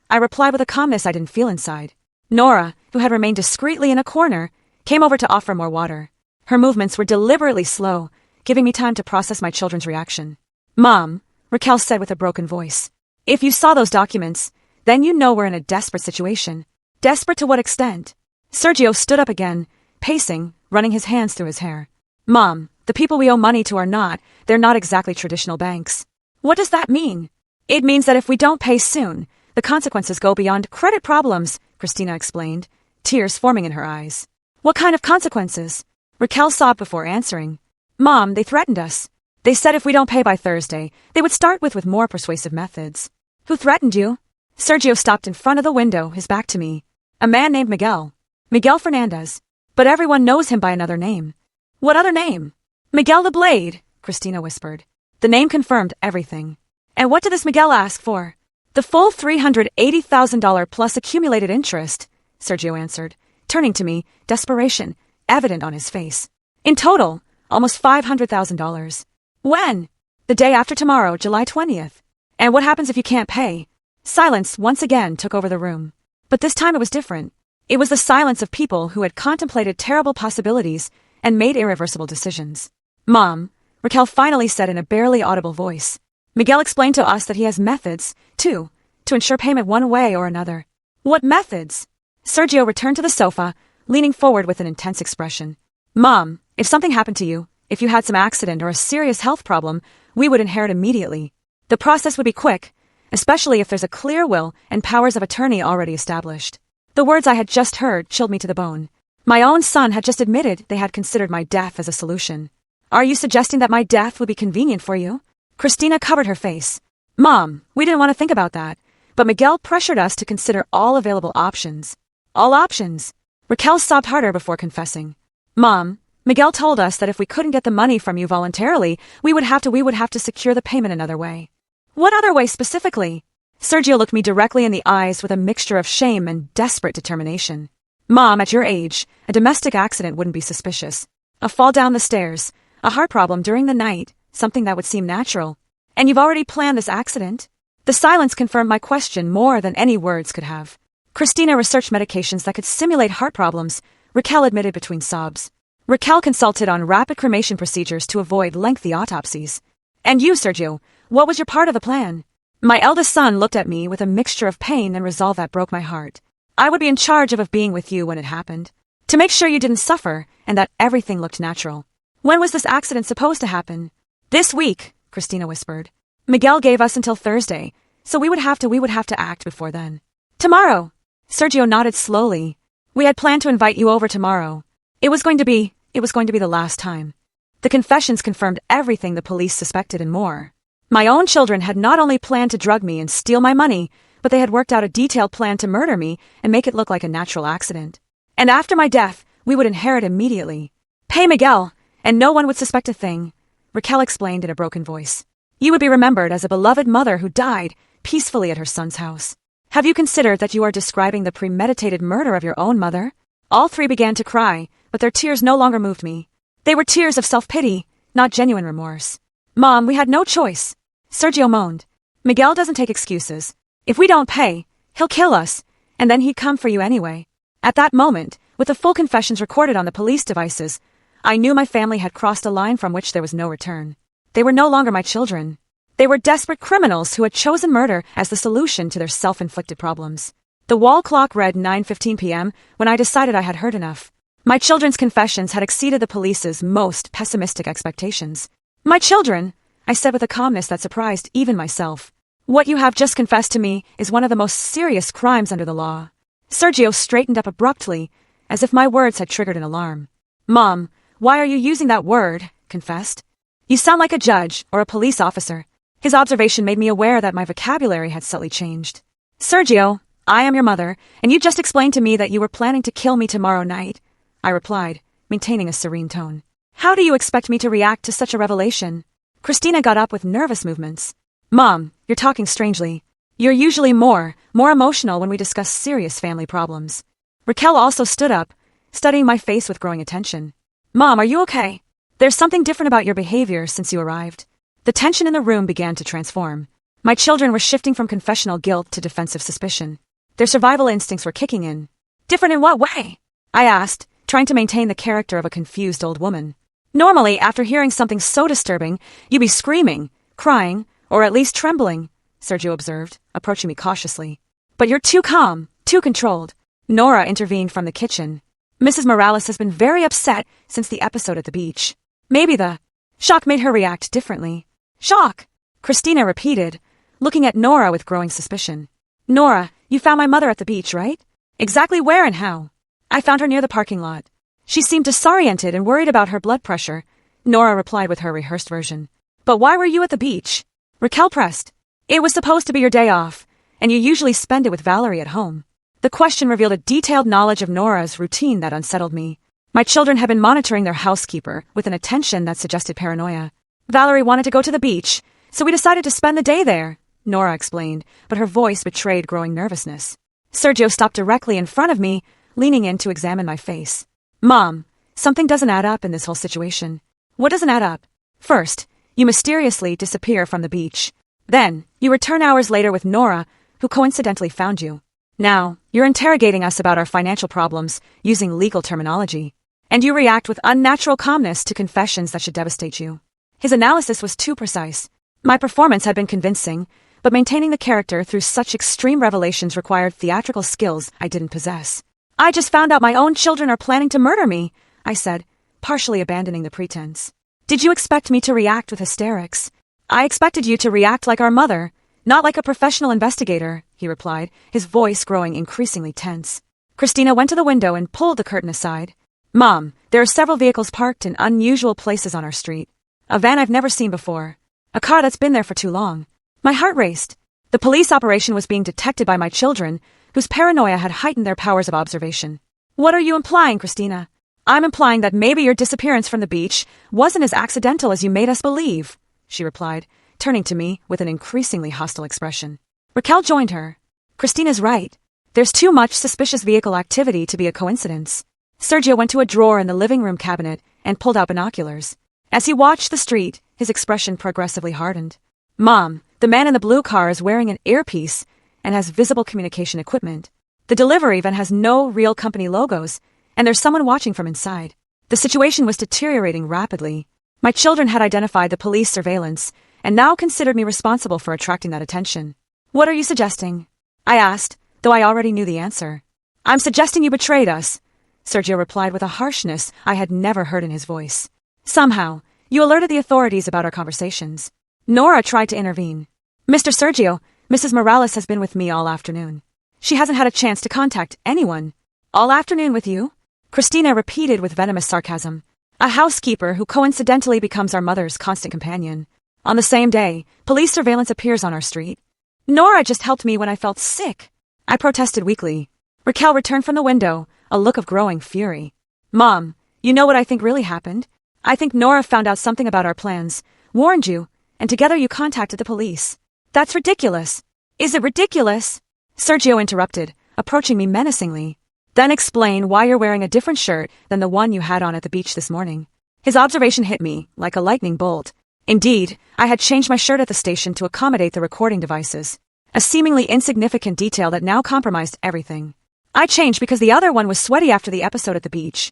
A: I replied with a calmness I didn't feel inside. Nora, who had remained discreetly in a corner, came over to offer more water. Her movements were deliberately slow, giving me time to process my children's reaction. Mom, Raquel said with a broken voice. If you saw those documents, then you know we're in a desperate situation. Desperate to what extent? Sergio stood up again, pacing, running his hands through his hair. Mom, the people we owe money to they're not exactly traditional banks. What does that mean? It means that if we don't pay soon, the consequences go beyond credit problems, Christina explained, tears forming in her eyes. What kind of consequences? Raquel sobbed before answering. Mom, they threatened us. They said if we don't pay by Thursday, they would start with more persuasive methods. Who threatened you? Sergio stopped in front of the window, his back to me. A man named Miguel. Miguel Fernandez. But everyone knows him by another name. What other name? Miguel the Blade, Christina whispered. The name confirmed everything. And what did this Miguel ask for? The full $380,000 plus accumulated interest, Sergio answered, turning to me, desperation evident on his face. In total, almost $500,000. When? The day after tomorrow, July 20th. And what happens if you can't pay? Silence once again took over the room. But this time it was different. It was the silence of people who had contemplated terrible possibilities and made irreversible decisions. Mom, Raquel finally said in a barely audible voice. Miguel explained to us that he has methods, too, to ensure payment one way or another. What methods? Sergio returned to the sofa, leaning forward with an intense expression. Mom, if something happened to you, if you had some accident or a serious health problem, we would inherit immediately. The process would be quick, especially if there's a clear will and powers of attorney already established. The words I had just heard chilled me to the bone. My own son had just admitted they had considered my death as a solution. Are you suggesting that my death would be convenient for you? Christina covered her face. Mom, we didn't want to think about that, but Miguel pressured us to consider all available options. All options? Raquel sobbed harder before confessing. Mom, Miguel told us that if we couldn't get the money from you voluntarily, we would have to secure the payment another way. What other way specifically? Sergio looked me directly in the eyes with a mixture of shame and desperate determination. Mom, at your age, a domestic accident wouldn't be suspicious. A fall down the stairs, a heart problem during the night, something that would seem natural. And you've already planned this accident? The silence confirmed my question more than any words could have. Christina researched medications that could simulate heart problems, Raquel admitted between sobs. Raquel consulted on rapid cremation procedures to avoid lengthy autopsies. And you, Sergio, what was your part of the plan? My eldest son looked at me with a mixture of pain and resolve that broke my heart. I would be in charge of being with you when it happened, to make sure you didn't suffer and that everything looked natural. When was this accident supposed to happen? This week, Christina whispered. Miguel gave us until Thursday, so we would have to act before then. Tomorrow. Sergio nodded slowly. We had planned to invite you over tomorrow. It was going to be the last time. The confessions confirmed everything the police suspected and more. My own children had not only planned to drug me and steal my money, but they had worked out a detailed plan to murder me and make it look like a natural accident. And after my death, we would inherit immediately. Pay Miguel, and no one would suspect a thing, Raquel explained in a broken voice. You would be remembered as a beloved mother who died peacefully at her son's house. Have you considered that you are describing the premeditated murder of your own mother? All three began to cry, but their tears no longer moved me. They were tears of self-pity, not genuine remorse. Mom, we had no choice. Sergio moaned. Miguel doesn't take excuses. If we don't pay, he'll kill us, and then he'd come for you anyway. At that moment, with the full confessions recorded on the police devices, I knew my family had crossed a line from which there was no return. They were no longer my children. They were desperate criminals who had chosen murder as the solution to their self-inflicted problems. The wall clock read 9:15 p.m. when I decided I had heard enough. My children's confessions had exceeded the police's most pessimistic expectations. My children, I said with a calmness that surprised even myself. What you have just confessed to me is one of the most serious crimes under the law. Sergio straightened up abruptly, as if my words had triggered an alarm. Mom, why are you using that word, confessed? You sound like a judge or a police officer. His observation made me aware that my vocabulary had subtly changed. Sergio, I am your mother, and you just explained to me that you were planning to kill me tomorrow night, I replied, maintaining a serene tone. How do you expect me to react to such a revelation? Christina got up with nervous movements. Mom, you're talking strangely. You're usually more emotional when we discuss serious family problems. Raquel also stood up, studying my face with growing attention. Mom, are you okay? There's something different about your behavior since you arrived. The tension in the room began to transform. My children were shifting from confessional guilt to defensive suspicion. Their survival instincts were kicking in. Different in what way? I asked, trying to maintain the character of a confused old woman. Normally, after hearing something so disturbing, you'd be screaming, crying, or at least trembling. Sergio observed, approaching me cautiously. But you're too calm, too controlled. Nora intervened from the kitchen. Mrs. Morales has been very upset since the episode at the beach. Maybe the shock made her react differently. Shock, Christina repeated, looking at Nora with growing suspicion. Nora, you found my mother at the beach, right? Exactly where and how? I found her near the parking lot. She seemed disoriented and worried about her blood pressure. Nora replied with her rehearsed version. But why were you at the beach? Raquel pressed. It was supposed to be your day off, and you usually spend it with Valerie at home. The question revealed a detailed knowledge of Nora's routine that unsettled me. My children had been monitoring their housekeeper with an attention that suggested paranoia. Valerie wanted to go to the beach, so we decided to spend the day there, Nora explained, but her voice betrayed growing nervousness. Sergio stopped directly in front of me, leaning in to examine my face. Mom, something doesn't add up in this whole situation. What doesn't add up? First, you mysteriously disappear from the beach. Then, you return hours later with Nora, who coincidentally found you. Now, you're interrogating us about our financial problems using legal terminology. And you react with unnatural calmness to confessions that should devastate you. His analysis was too precise. My performance had been convincing, but maintaining the character through such extreme revelations required theatrical skills I didn't possess. I just found out my own children are planning to murder me, I said, partially abandoning the pretense. Did you expect me to react with hysterics? I expected you to react like our mother, not like a professional investigator, he replied, his voice growing increasingly tense. Christina went to the window and pulled the curtain aside. Mom, there are several vehicles parked in unusual places on our street. A van I've never seen before. A car that's been there for too long. My heart raced. The police operation was being detected by my children, whose paranoia had heightened their powers of observation. What are you implying, Christina? I'm implying that maybe your disappearance from the beach wasn't as accidental as you made us believe, she replied, turning to me with an increasingly hostile expression. Raquel joined her. Christina's right. There's too much suspicious vehicle activity to be a coincidence. Sergio went to a drawer in the living room cabinet and pulled out binoculars. As he watched the street, his expression progressively hardened. Mom, the man in the blue car is wearing an earpiece and has visible communication equipment. The delivery van has no real company logos, and there's someone watching from inside. The situation was deteriorating rapidly. My children had identified the police surveillance and now considered me responsible for attracting that attention. What are you suggesting? I asked, though I already knew the answer. I'm suggesting you betrayed us, Sergio replied with a harshness I had never heard in his voice. Somehow, you alerted the authorities about our conversations. Nora tried to intervene. Mr. Sergio, Mrs. Morales has been with me all afternoon. She hasn't had a chance to contact anyone. All afternoon with you? Christina repeated with venomous sarcasm. A housekeeper who coincidentally becomes our mother's constant companion. On the same day, police surveillance appears on our street. Nora just helped me when I felt sick, I protested weakly. Raquel returned from the window, a look of growing fury. Mom, you know what I think really happened? I think Nora found out something about our plans, warned you, and together you contacted the police. That's ridiculous. Is it ridiculous? Sergio interrupted, approaching me menacingly. Then explain why you're wearing a different shirt than the one you had on at the beach this morning. His observation hit me like a lightning bolt. Indeed, I had changed my shirt at the station to accommodate the recording devices. A seemingly insignificant detail that now compromised everything. I changed because the other one was sweaty after the episode at the beach.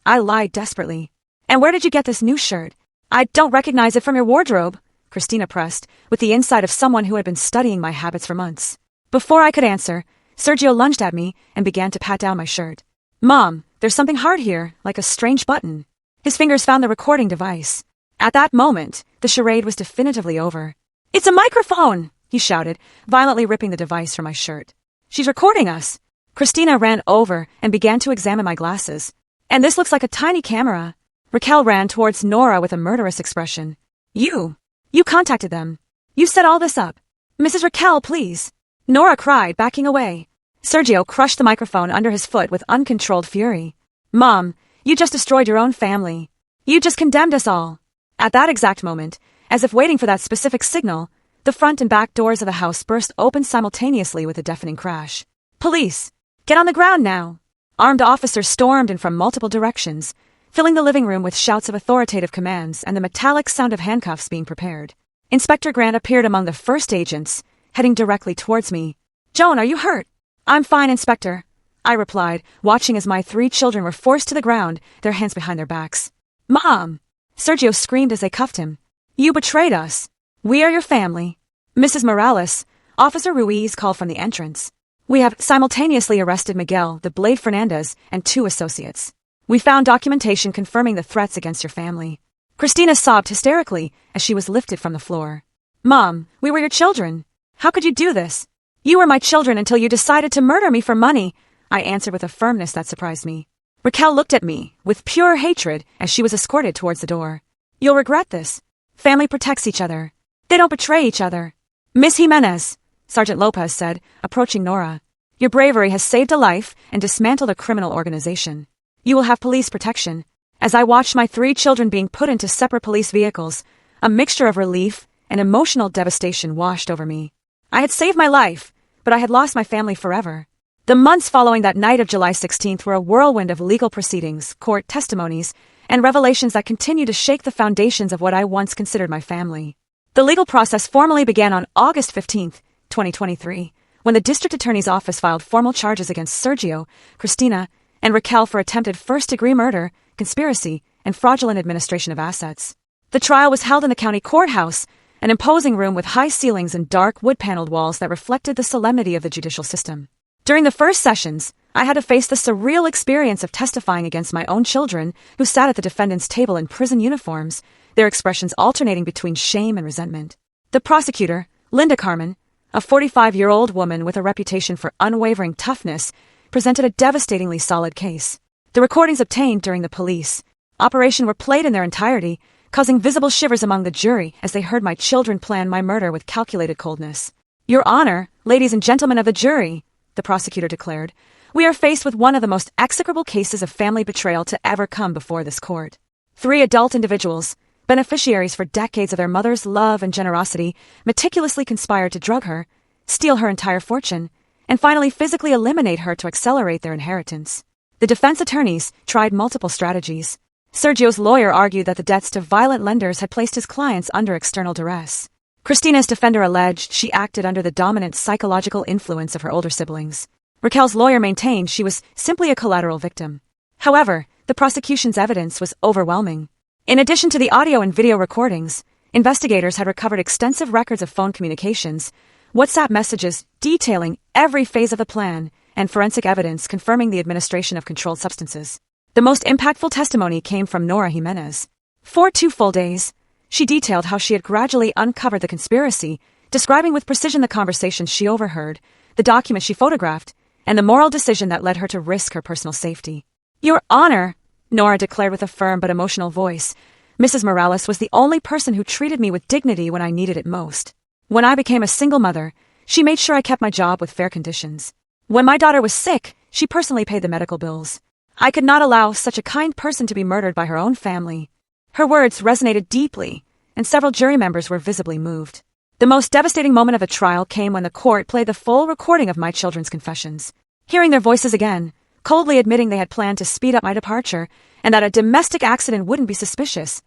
A: I lied desperately. And where did you get this new shirt? I don't recognize it from your wardrobe, Christina pressed, with the insight of someone who had been studying my habits for months. Before I could answer, Sergio lunged at me and began to pat down my shirt. Mom, there's something hard here, like a strange button. His fingers found the recording device. At that moment, the charade was definitively over. It's a microphone, he shouted, violently ripping the device from my shirt. She's recording us. Christina ran over and began to examine my glasses. And this looks like a tiny camera. Raquel ran towards Nora with a murderous expression. You contacted them. You set all this up. Mrs. Raquel, please. Nora cried, backing away. Sergio crushed the microphone under his foot with uncontrolled fury. Mom, you just destroyed your own family. You just condemned us all. At that exact moment, as if waiting for that specific signal, the front and back doors of the house burst open simultaneously with a deafening crash. Police! Get on the ground now! Armed officers stormed in from multiple directions, filling the living room with shouts of authoritative commands and the metallic sound of handcuffs being prepared. Inspector Grant appeared among the first agents, heading directly towards me. Joan, are you hurt? I'm fine, Inspector, I replied, watching as my 3 children were forced to the ground, their hands behind their backs. Mom! Sergio screamed as they cuffed him. You betrayed us. We are your family. Mrs. Morales, Officer Ruiz called from the entrance. We have simultaneously arrested Miguel, the Blade Fernandez, and 2 associates. We found documentation confirming the threats against your family. Christina sobbed hysterically as she was lifted from the floor. Mom, we were your children. How could you do this? You were my children until you decided to murder me for money, I answered with a firmness that surprised me. Raquel looked at me with pure hatred as she was escorted towards the door. You'll regret this. Family protects each other. They don't betray each other. Miss Jimenez, Sergeant Lopez said, approaching Nora. Your bravery has saved a life and dismantled a criminal organization. You will have police protection. As I watched my 3 children being put into separate police vehicles, a mixture of relief and emotional devastation washed over me. I had saved my life, but I had lost my family forever. The months following that night of July 16th were a whirlwind of legal proceedings, court testimonies, and revelations that continue to shake the foundations of what I once considered my family. The legal process formally began on August 15th, 2023, when the district attorney's office filed formal charges against Sergio, Christina, and Raquel for attempted first-degree murder, conspiracy, and fraudulent administration of assets. The trial was held in the county courthouse, an imposing room with high ceilings and dark wood-paneled walls that reflected the solemnity of the judicial system. During the first sessions, I had to face the surreal experience of testifying against my own children who sat at the defendant's table in prison uniforms, their expressions alternating between shame and resentment. The prosecutor, Linda Carmen, a 45-year-old woman with a reputation for unwavering toughness, presented a devastatingly solid case. The recordings obtained during the police operation were played in their entirety, causing visible shivers among the jury as they heard my children plan my murder with calculated coldness. Your Honor, ladies and gentlemen of the jury, the prosecutor declared, we are faced with one of the most execrable cases of family betrayal to ever come before this court. 3 adult individuals, beneficiaries for decades of their mother's love and generosity, meticulously conspired to drug her, steal her entire fortune, and finally physically eliminate her to accelerate their inheritance. The defense attorneys tried multiple strategies. Sergio's lawyer argued that the debts to violent lenders had placed his clients under external duress. Christina's defender alleged she acted under the dominant psychological influence of her older siblings. Raquel's lawyer maintained she was simply a collateral victim. However, the prosecution's evidence was overwhelming. In addition to the audio and video recordings, investigators had recovered extensive records of phone communications, WhatsApp messages detailing every phase of the plan, and forensic evidence confirming the administration of controlled substances. The most impactful testimony came from Nora Jimenez. For 2 full days, she detailed how she had gradually uncovered the conspiracy, describing with precision the conversations she overheard, the documents she photographed, and the moral decision that led her to risk her personal safety. Your Honor, Nora declared with a firm but emotional voice, Mrs. Morales was the only person who treated me with dignity when I needed it most. When I became a single mother, she made sure I kept my job with fair conditions. When my daughter was sick, she personally paid the medical bills. I could not allow such a kind person to be murdered by her own family. Her words resonated deeply, and several jury members were visibly moved. The most devastating moment of the trial came when the court played the full recording of my children's confessions. Hearing their voices again, coldly admitting they had planned to speed up my departure and that a domestic accident wouldn't be suspicious,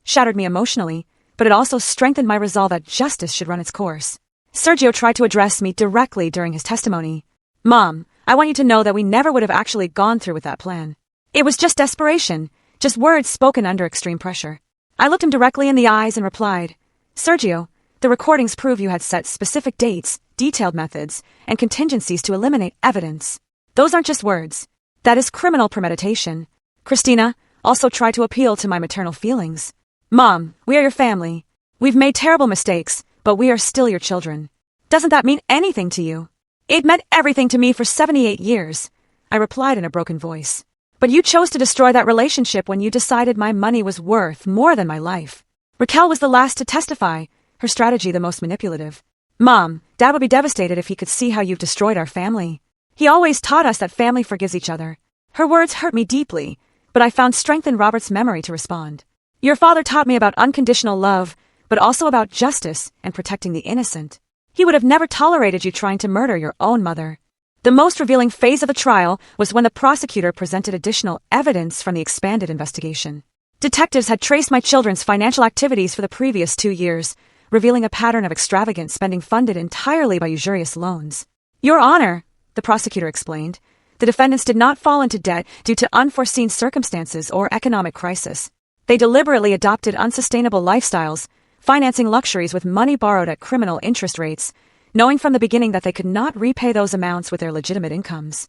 A: shattered me emotionally, but it also strengthened my resolve that justice should run its course. Sergio tried to address me directly during his testimony. Mom, I want you to know that we never would have actually gone through with that plan. It was just desperation, just words spoken under extreme pressure. I looked him directly in the eyes and replied, Sergio, the recordings prove you had set specific dates, detailed methods, and contingencies to eliminate evidence. Those aren't just words. That is criminal premeditation. Christina also tried to appeal to my maternal feelings. Mom, we are your family. We've made terrible mistakes, but we are still your children. Doesn't that mean anything to you? It meant everything to me for 78 years, I replied in a broken voice. But you chose to destroy that relationship when you decided my money was worth more than my life. Raquel was the last to testify, her strategy the most manipulative. Mom, Dad would be devastated if he could see how you've destroyed our family. He always taught us that family forgives each other. Her words hurt me deeply, but I found strength in Robert's memory to respond. Your father taught me about unconditional love, but also about justice and protecting the innocent. He would have never tolerated you trying to murder your own mother. The most revealing phase of the trial was when the prosecutor presented additional evidence from the expanded investigation. Detectives had traced my children's financial activities for the previous 2 years, revealing a pattern of extravagant spending funded entirely by usurious loans. Your Honor, the prosecutor explained, the defendants did not fall into debt due to unforeseen circumstances or economic crisis. They deliberately adopted unsustainable lifestyles, financing luxuries with money borrowed at criminal interest rates, knowing from the beginning that they could not repay those amounts with their legitimate incomes.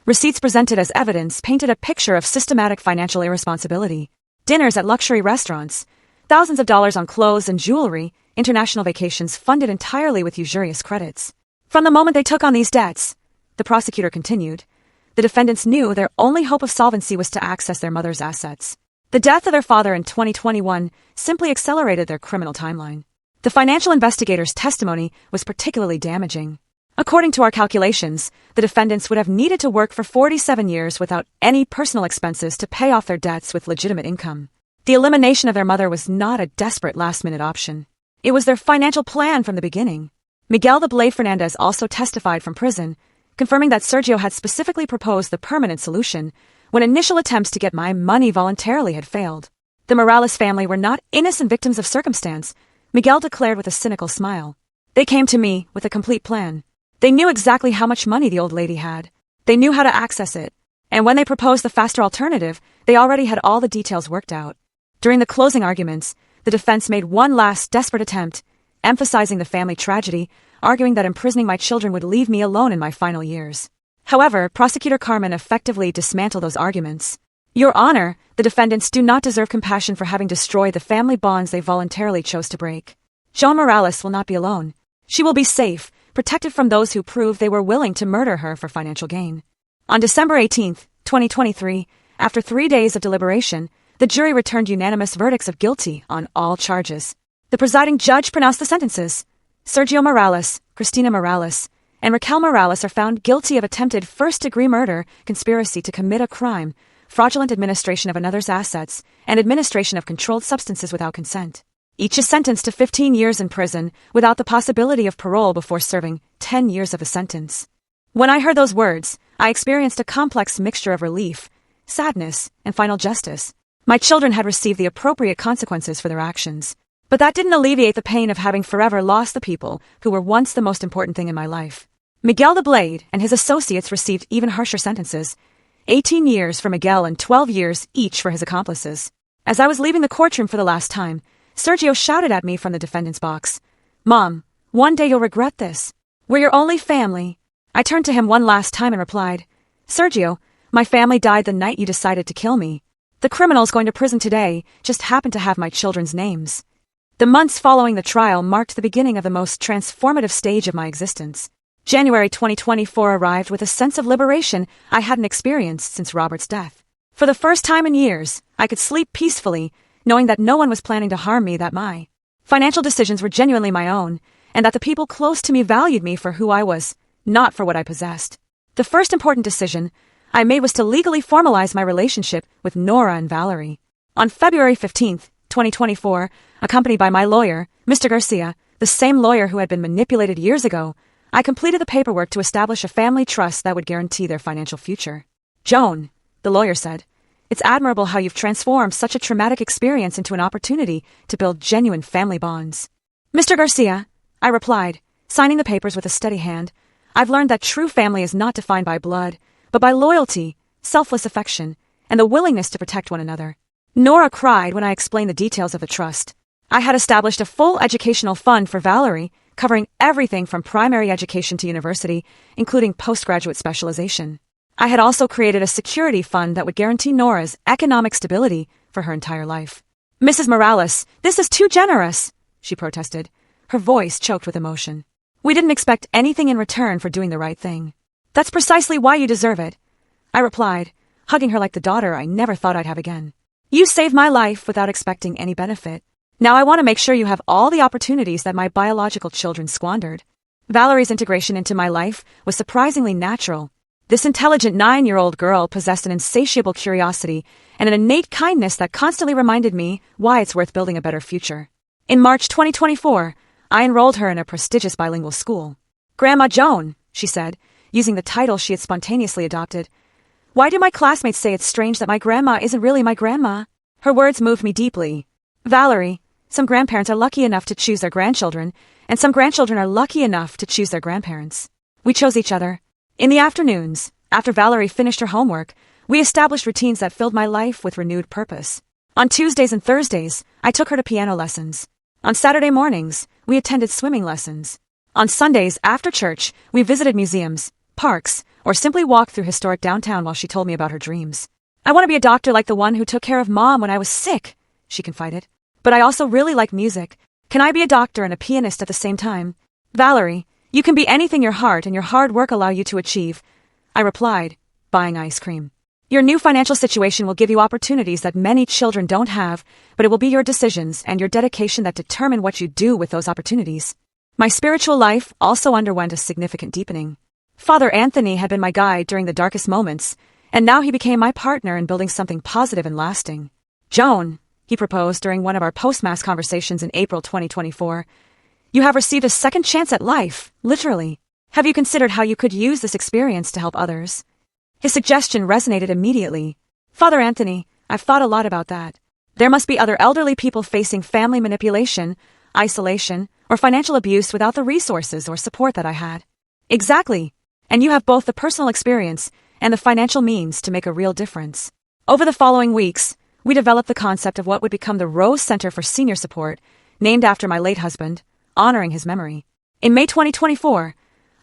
A: Receipts presented as evidence painted a picture of systematic financial irresponsibility. Dinners at luxury restaurants, thousands of dollars on clothes and jewelry, international vacations funded entirely with usurious credits. From the moment they took on these debts, the prosecutor continued, the defendants knew their only hope of solvency was to access their mother's assets. The death of their father in 2021 simply accelerated their criminal timeline. The financial investigator's testimony was particularly damaging. According to our calculations, the defendants would have needed to work for 47 years without any personal expenses to pay off their debts with legitimate income. The elimination of their mother was not a desperate last-minute option. It was their financial plan from the beginning. Miguel the Blade Fernandez also testified from prison, confirming that Sergio had specifically proposed the permanent solution when initial attempts to get my money voluntarily had failed. The Morales family were not innocent victims of circumstance, Miguel declared with a cynical smile. They came to me with a complete plan. They knew exactly how much money the old lady had. They knew how to access it. And when they proposed the faster alternative, they already had all the details worked out. During the closing arguments, the defense made one last desperate attempt, emphasizing the family tragedy, arguing that imprisoning my children would leave me alone in my final years. However, Prosecutor Carmen effectively dismantled those arguments. Your Honor, the defendants do not deserve compassion for having destroyed the family bonds they voluntarily chose to break. Joan Morales will not be alone. She will be safe, protected from those who prove they were willing to murder her for financial gain. On December 18, 2023, after 3 days of deliberation, the jury returned unanimous verdicts of guilty on all charges. The presiding judge pronounced the sentences. Sergio Morales, Cristina Morales, and Raquel Morales are found guilty of attempted first-degree murder, conspiracy to commit a crime, fraudulent administration of another's assets, and administration of controlled substances without consent. Each is sentenced to 15 years in prison without the possibility of parole before serving 10 years of the sentence. When I heard those words, I experienced a complex mixture of relief, sadness, and final justice. My children had received the appropriate consequences for their actions. But that didn't alleviate the pain of having forever lost the people who were once the most important thing in my life. Miguel the Blade and his associates received even harsher sentences, 18 years for Miguel and 12 years each for his accomplices. As I was leaving the courtroom for the last time, Sergio shouted at me from the defendant's box, "Mom, one day you'll regret this. We're your only family." I turned to him one last time and replied, "Sergio, my family died the night you decided to kill me. The criminals going to prison today just happened to have my children's names." The months following the trial marked the beginning of the most transformative stage of my existence. January 2024 arrived with a sense of liberation I hadn't experienced since Robert's death. For the first time in years, I could sleep peacefully, knowing that no one was planning to harm me, that my financial decisions were genuinely my own, and that the people close to me valued me for who I was, not for what I possessed. The first important decision I made was to legally formalize my relationship with Nora and Valerie. On February 15, 2024, accompanied by my lawyer, Mr. Garcia, the same lawyer who had been manipulated years ago, I completed the paperwork to establish a family trust that would guarantee their financial future. "Joan," the lawyer said, "it's admirable how you've transformed such a traumatic experience into an opportunity to build genuine family bonds." "Mr. Garcia," I replied, signing the papers with a steady hand, "I've learned that true family is not defined by blood, but by loyalty, selfless affection, and the willingness to protect one another." Nora cried when I explained the details of the trust. I had established a full educational fund for Valerie, covering everything from primary education to university, including postgraduate specialization. I had also created a security fund that would guarantee Nora's economic stability for her entire life. "Mrs. Morales, this is too generous," she protested, her voice choked with emotion. "We didn't expect anything in return for doing the right thing." "That's precisely why you deserve it," I replied, hugging her like the daughter I never thought I'd have again. "You saved my life without expecting any benefit. Now I want to make sure you have all the opportunities that my biological children squandered." Valerie's integration into my life was surprisingly natural. This intelligent 9-year-old girl possessed an insatiable curiosity and an innate kindness that constantly reminded me why it's worth building a better future. In March 2024, I enrolled her in a prestigious bilingual school. "Grandma Joan," she said, using the title she had spontaneously adopted, "why do my classmates say it's strange that my grandma isn't really my grandma?" Her words moved me deeply. "Valerie, some grandparents are lucky enough to choose their grandchildren, and some grandchildren are lucky enough to choose their grandparents. We chose each other. In the afternoons, after Valerie finished her homework, we established routines that filled my life with renewed purpose. On Tuesdays and Thursdays, I took her to piano lessons. On Saturday mornings, we attended swimming lessons. On Sundays, after church, we visited museums, parks, or simply walked through historic downtown while she told me about her dreams. "I want to be a doctor like the one who took care of Mom when I was sick," she confided. "But I also really like music. Can I be a doctor and a pianist at the same time?" "Valerie, you can be anything your heart and your hard work allow you to achieve," I replied, buying ice cream. "Your new financial situation will give you opportunities that many children don't have, but it will be your decisions and your dedication that determine what you do with those opportunities." My spiritual life also underwent a significant deepening. Father Anthony had been my guide during the darkest moments, and now he became my partner in building something positive and lasting. "Joan," he proposed during one of our post-Mass conversations in April 2024, "you have received a second chance at life, literally. Have you considered how you could use this experience to help others?" His suggestion resonated immediately. "Father Anthony, I've thought a lot about that. There must be other elderly people facing family manipulation, isolation, or financial abuse without the resources or support that I had." "Exactly. And you have both the personal experience and the financial means to make a real difference." Over the following weeks, we developed the concept of what would become the Rose Center for Senior Support, named after my late husband, honoring his memory. In May 2024,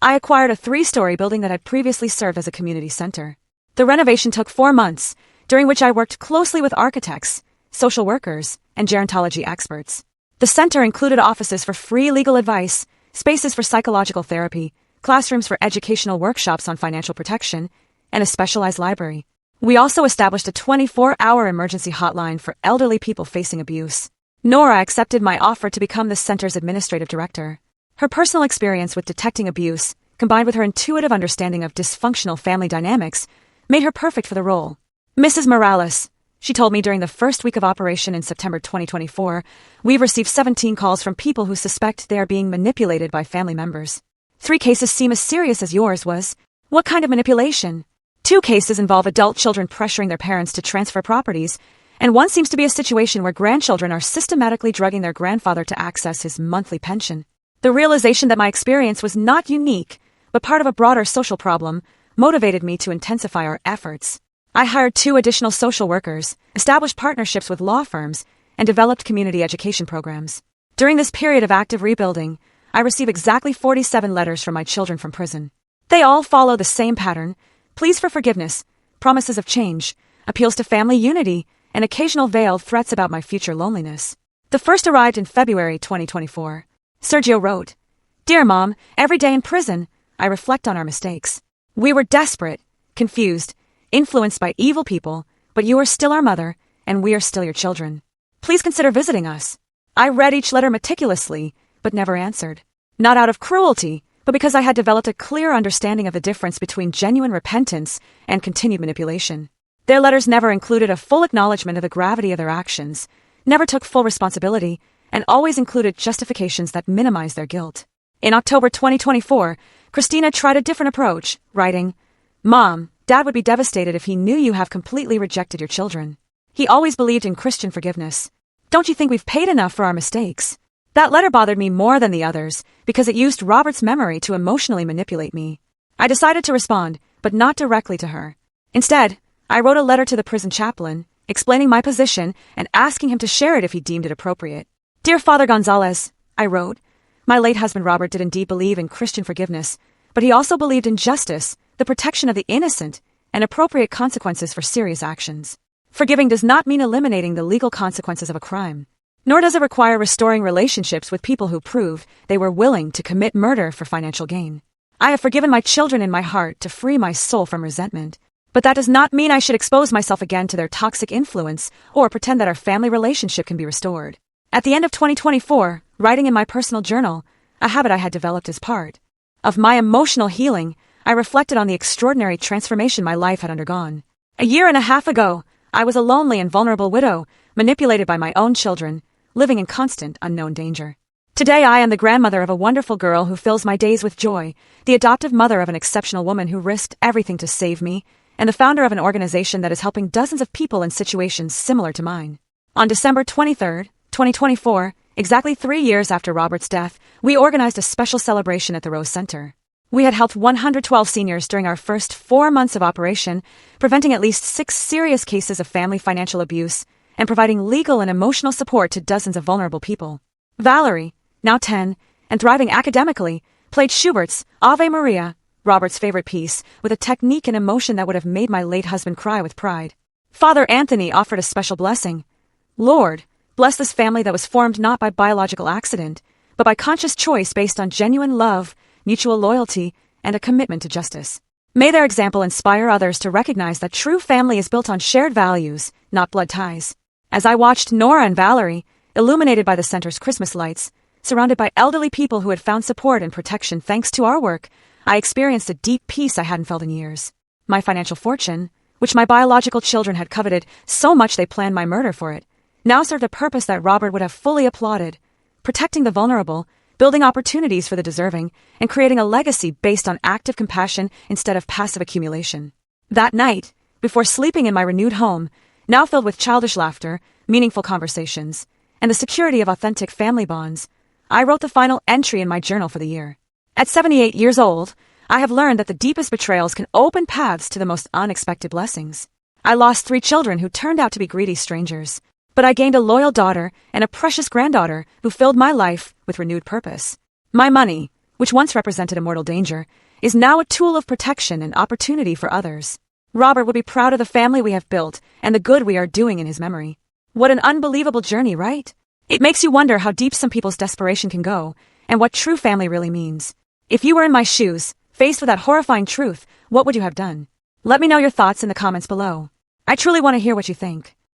A: I acquired a 3-story building that had previously served as a community center. The renovation took 4 months, during which I worked closely with architects, social workers, and gerontology experts. The center included offices for free legal advice, spaces for psychological therapy, classrooms for educational workshops on financial protection, and a specialized library. We also established a 24-hour emergency hotline for elderly people facing abuse. Nora accepted my offer to become the center's administrative director. Her personal experience with detecting abuse, combined with her intuitive understanding of dysfunctional family dynamics, made her perfect for the role. "Mrs. Morales," she told me during the first week of operation in September 2024, "we've received 17 calls from people who suspect they are being manipulated by family members. 3 cases seem as serious as yours was. What kind of manipulation? 2 cases involve adult children pressuring their parents to transfer properties, and 1 seems to be a situation where grandchildren are systematically drugging their grandfather to access his monthly pension." The realization that my experience was not unique, but part of a broader social problem, motivated me to intensify our efforts. I hired 2 additional social workers, established partnerships with law firms, and developed community education programs. During this period of active rebuilding, I received exactly 47 letters from my children from prison. They all follow the same pattern: pleas for forgiveness, promises of change, appeals to family unity, and occasional veiled threats about my future loneliness. The first arrived in February 2024. Sergio wrote, "Dear Mom, every day in prison, I reflect on our mistakes. We were desperate, confused, influenced by evil people, but you are still our mother, and we are still your children. Please consider visiting us." I read each letter meticulously, but never answered. Not out of cruelty, but because I had developed a clear understanding of the difference between genuine repentance and continued manipulation. Their letters never included a full acknowledgement of the gravity of their actions, never took full responsibility, and always included justifications that minimized their guilt. In October 2024, Christina tried a different approach, writing, "Mom, Dad would be devastated if he knew you have completely rejected your children. He always believed in Christian forgiveness. Don't you think we've paid enough for our mistakes?" That letter bothered me more than the others because it used Robert's memory to emotionally manipulate me. I decided to respond, but not directly to her. Instead, I wrote a letter to the prison chaplain, explaining my position and asking him to share it if he deemed it appropriate. "Dear Father Gonzalez," I wrote, "my late husband Robert did indeed believe in Christian forgiveness, but he also believed in justice, the protection of the innocent, and appropriate consequences for serious actions. Forgiving does not mean eliminating the legal consequences of a crime, nor does it require restoring relationships with people who proved they were willing to commit murder for financial gain. I have forgiven my children in my heart to free my soul from resentment, but that does not mean I should expose myself again to their toxic influence or pretend that our family relationship can be restored." At the end of 2024, writing in my personal journal, a habit I had developed as part of my emotional healing, I reflected on the extraordinary transformation my life had undergone. A year and a half ago, I was a lonely and vulnerable widow, manipulated by my own children, living in constant unknown danger. Today I am the grandmother of a wonderful girl who fills my days with joy, the adoptive mother of an exceptional woman who risked everything to save me, and the founder of an organization that is helping dozens of people in situations similar to mine. On December 23, 2024, exactly 3 years after Robert's death, we organized a special celebration at the Rose Center. We had helped 112 seniors during our first 4 months of operation, preventing at least 6 serious cases of family financial abuse, and providing legal and emotional support to dozens of vulnerable people. Valerie, now 10, and thriving academically, played Schubert's Ave Maria, Robert's favorite piece, with a technique and emotion that would have made my late husband cry with pride. Father Anthony offered a special blessing. Lord, bless this family that was formed not by biological accident, but by conscious choice based on genuine love, mutual loyalty, and a commitment to justice. May their example inspire others to recognize that true family is built on shared values, not blood ties. As I watched Nora and Valerie, illuminated by the center's Christmas lights, surrounded by elderly people who had found support and protection thanks to our work, I experienced a deep peace I hadn't felt in years. My financial fortune, which my biological children had coveted so much they planned my murder for it, now served a purpose that Robert would have fully applauded, protecting the vulnerable, building opportunities for the deserving, and creating a legacy based on active compassion instead of passive accumulation. That night, before sleeping in my renewed home, now filled with childish laughter, meaningful conversations, and the security of authentic family bonds, I wrote the final entry in my journal for the year. At 78 years old, I have learned that the deepest betrayals can open paths to the most unexpected blessings. I lost 3 children who turned out to be greedy strangers, but I gained a loyal daughter and a precious granddaughter who filled my life with renewed purpose. My money, which once represented a mortal danger, is now a tool of protection and opportunity for others. Robert would be proud of the family we have built and the good we are doing in his memory. What an unbelievable journey, right? It makes you wonder how deep some people's desperation can go and what true family really means. If you were in my shoes, faced with that horrifying truth, what would you have done? Let me know your thoughts in the comments below. I truly want to hear what you think.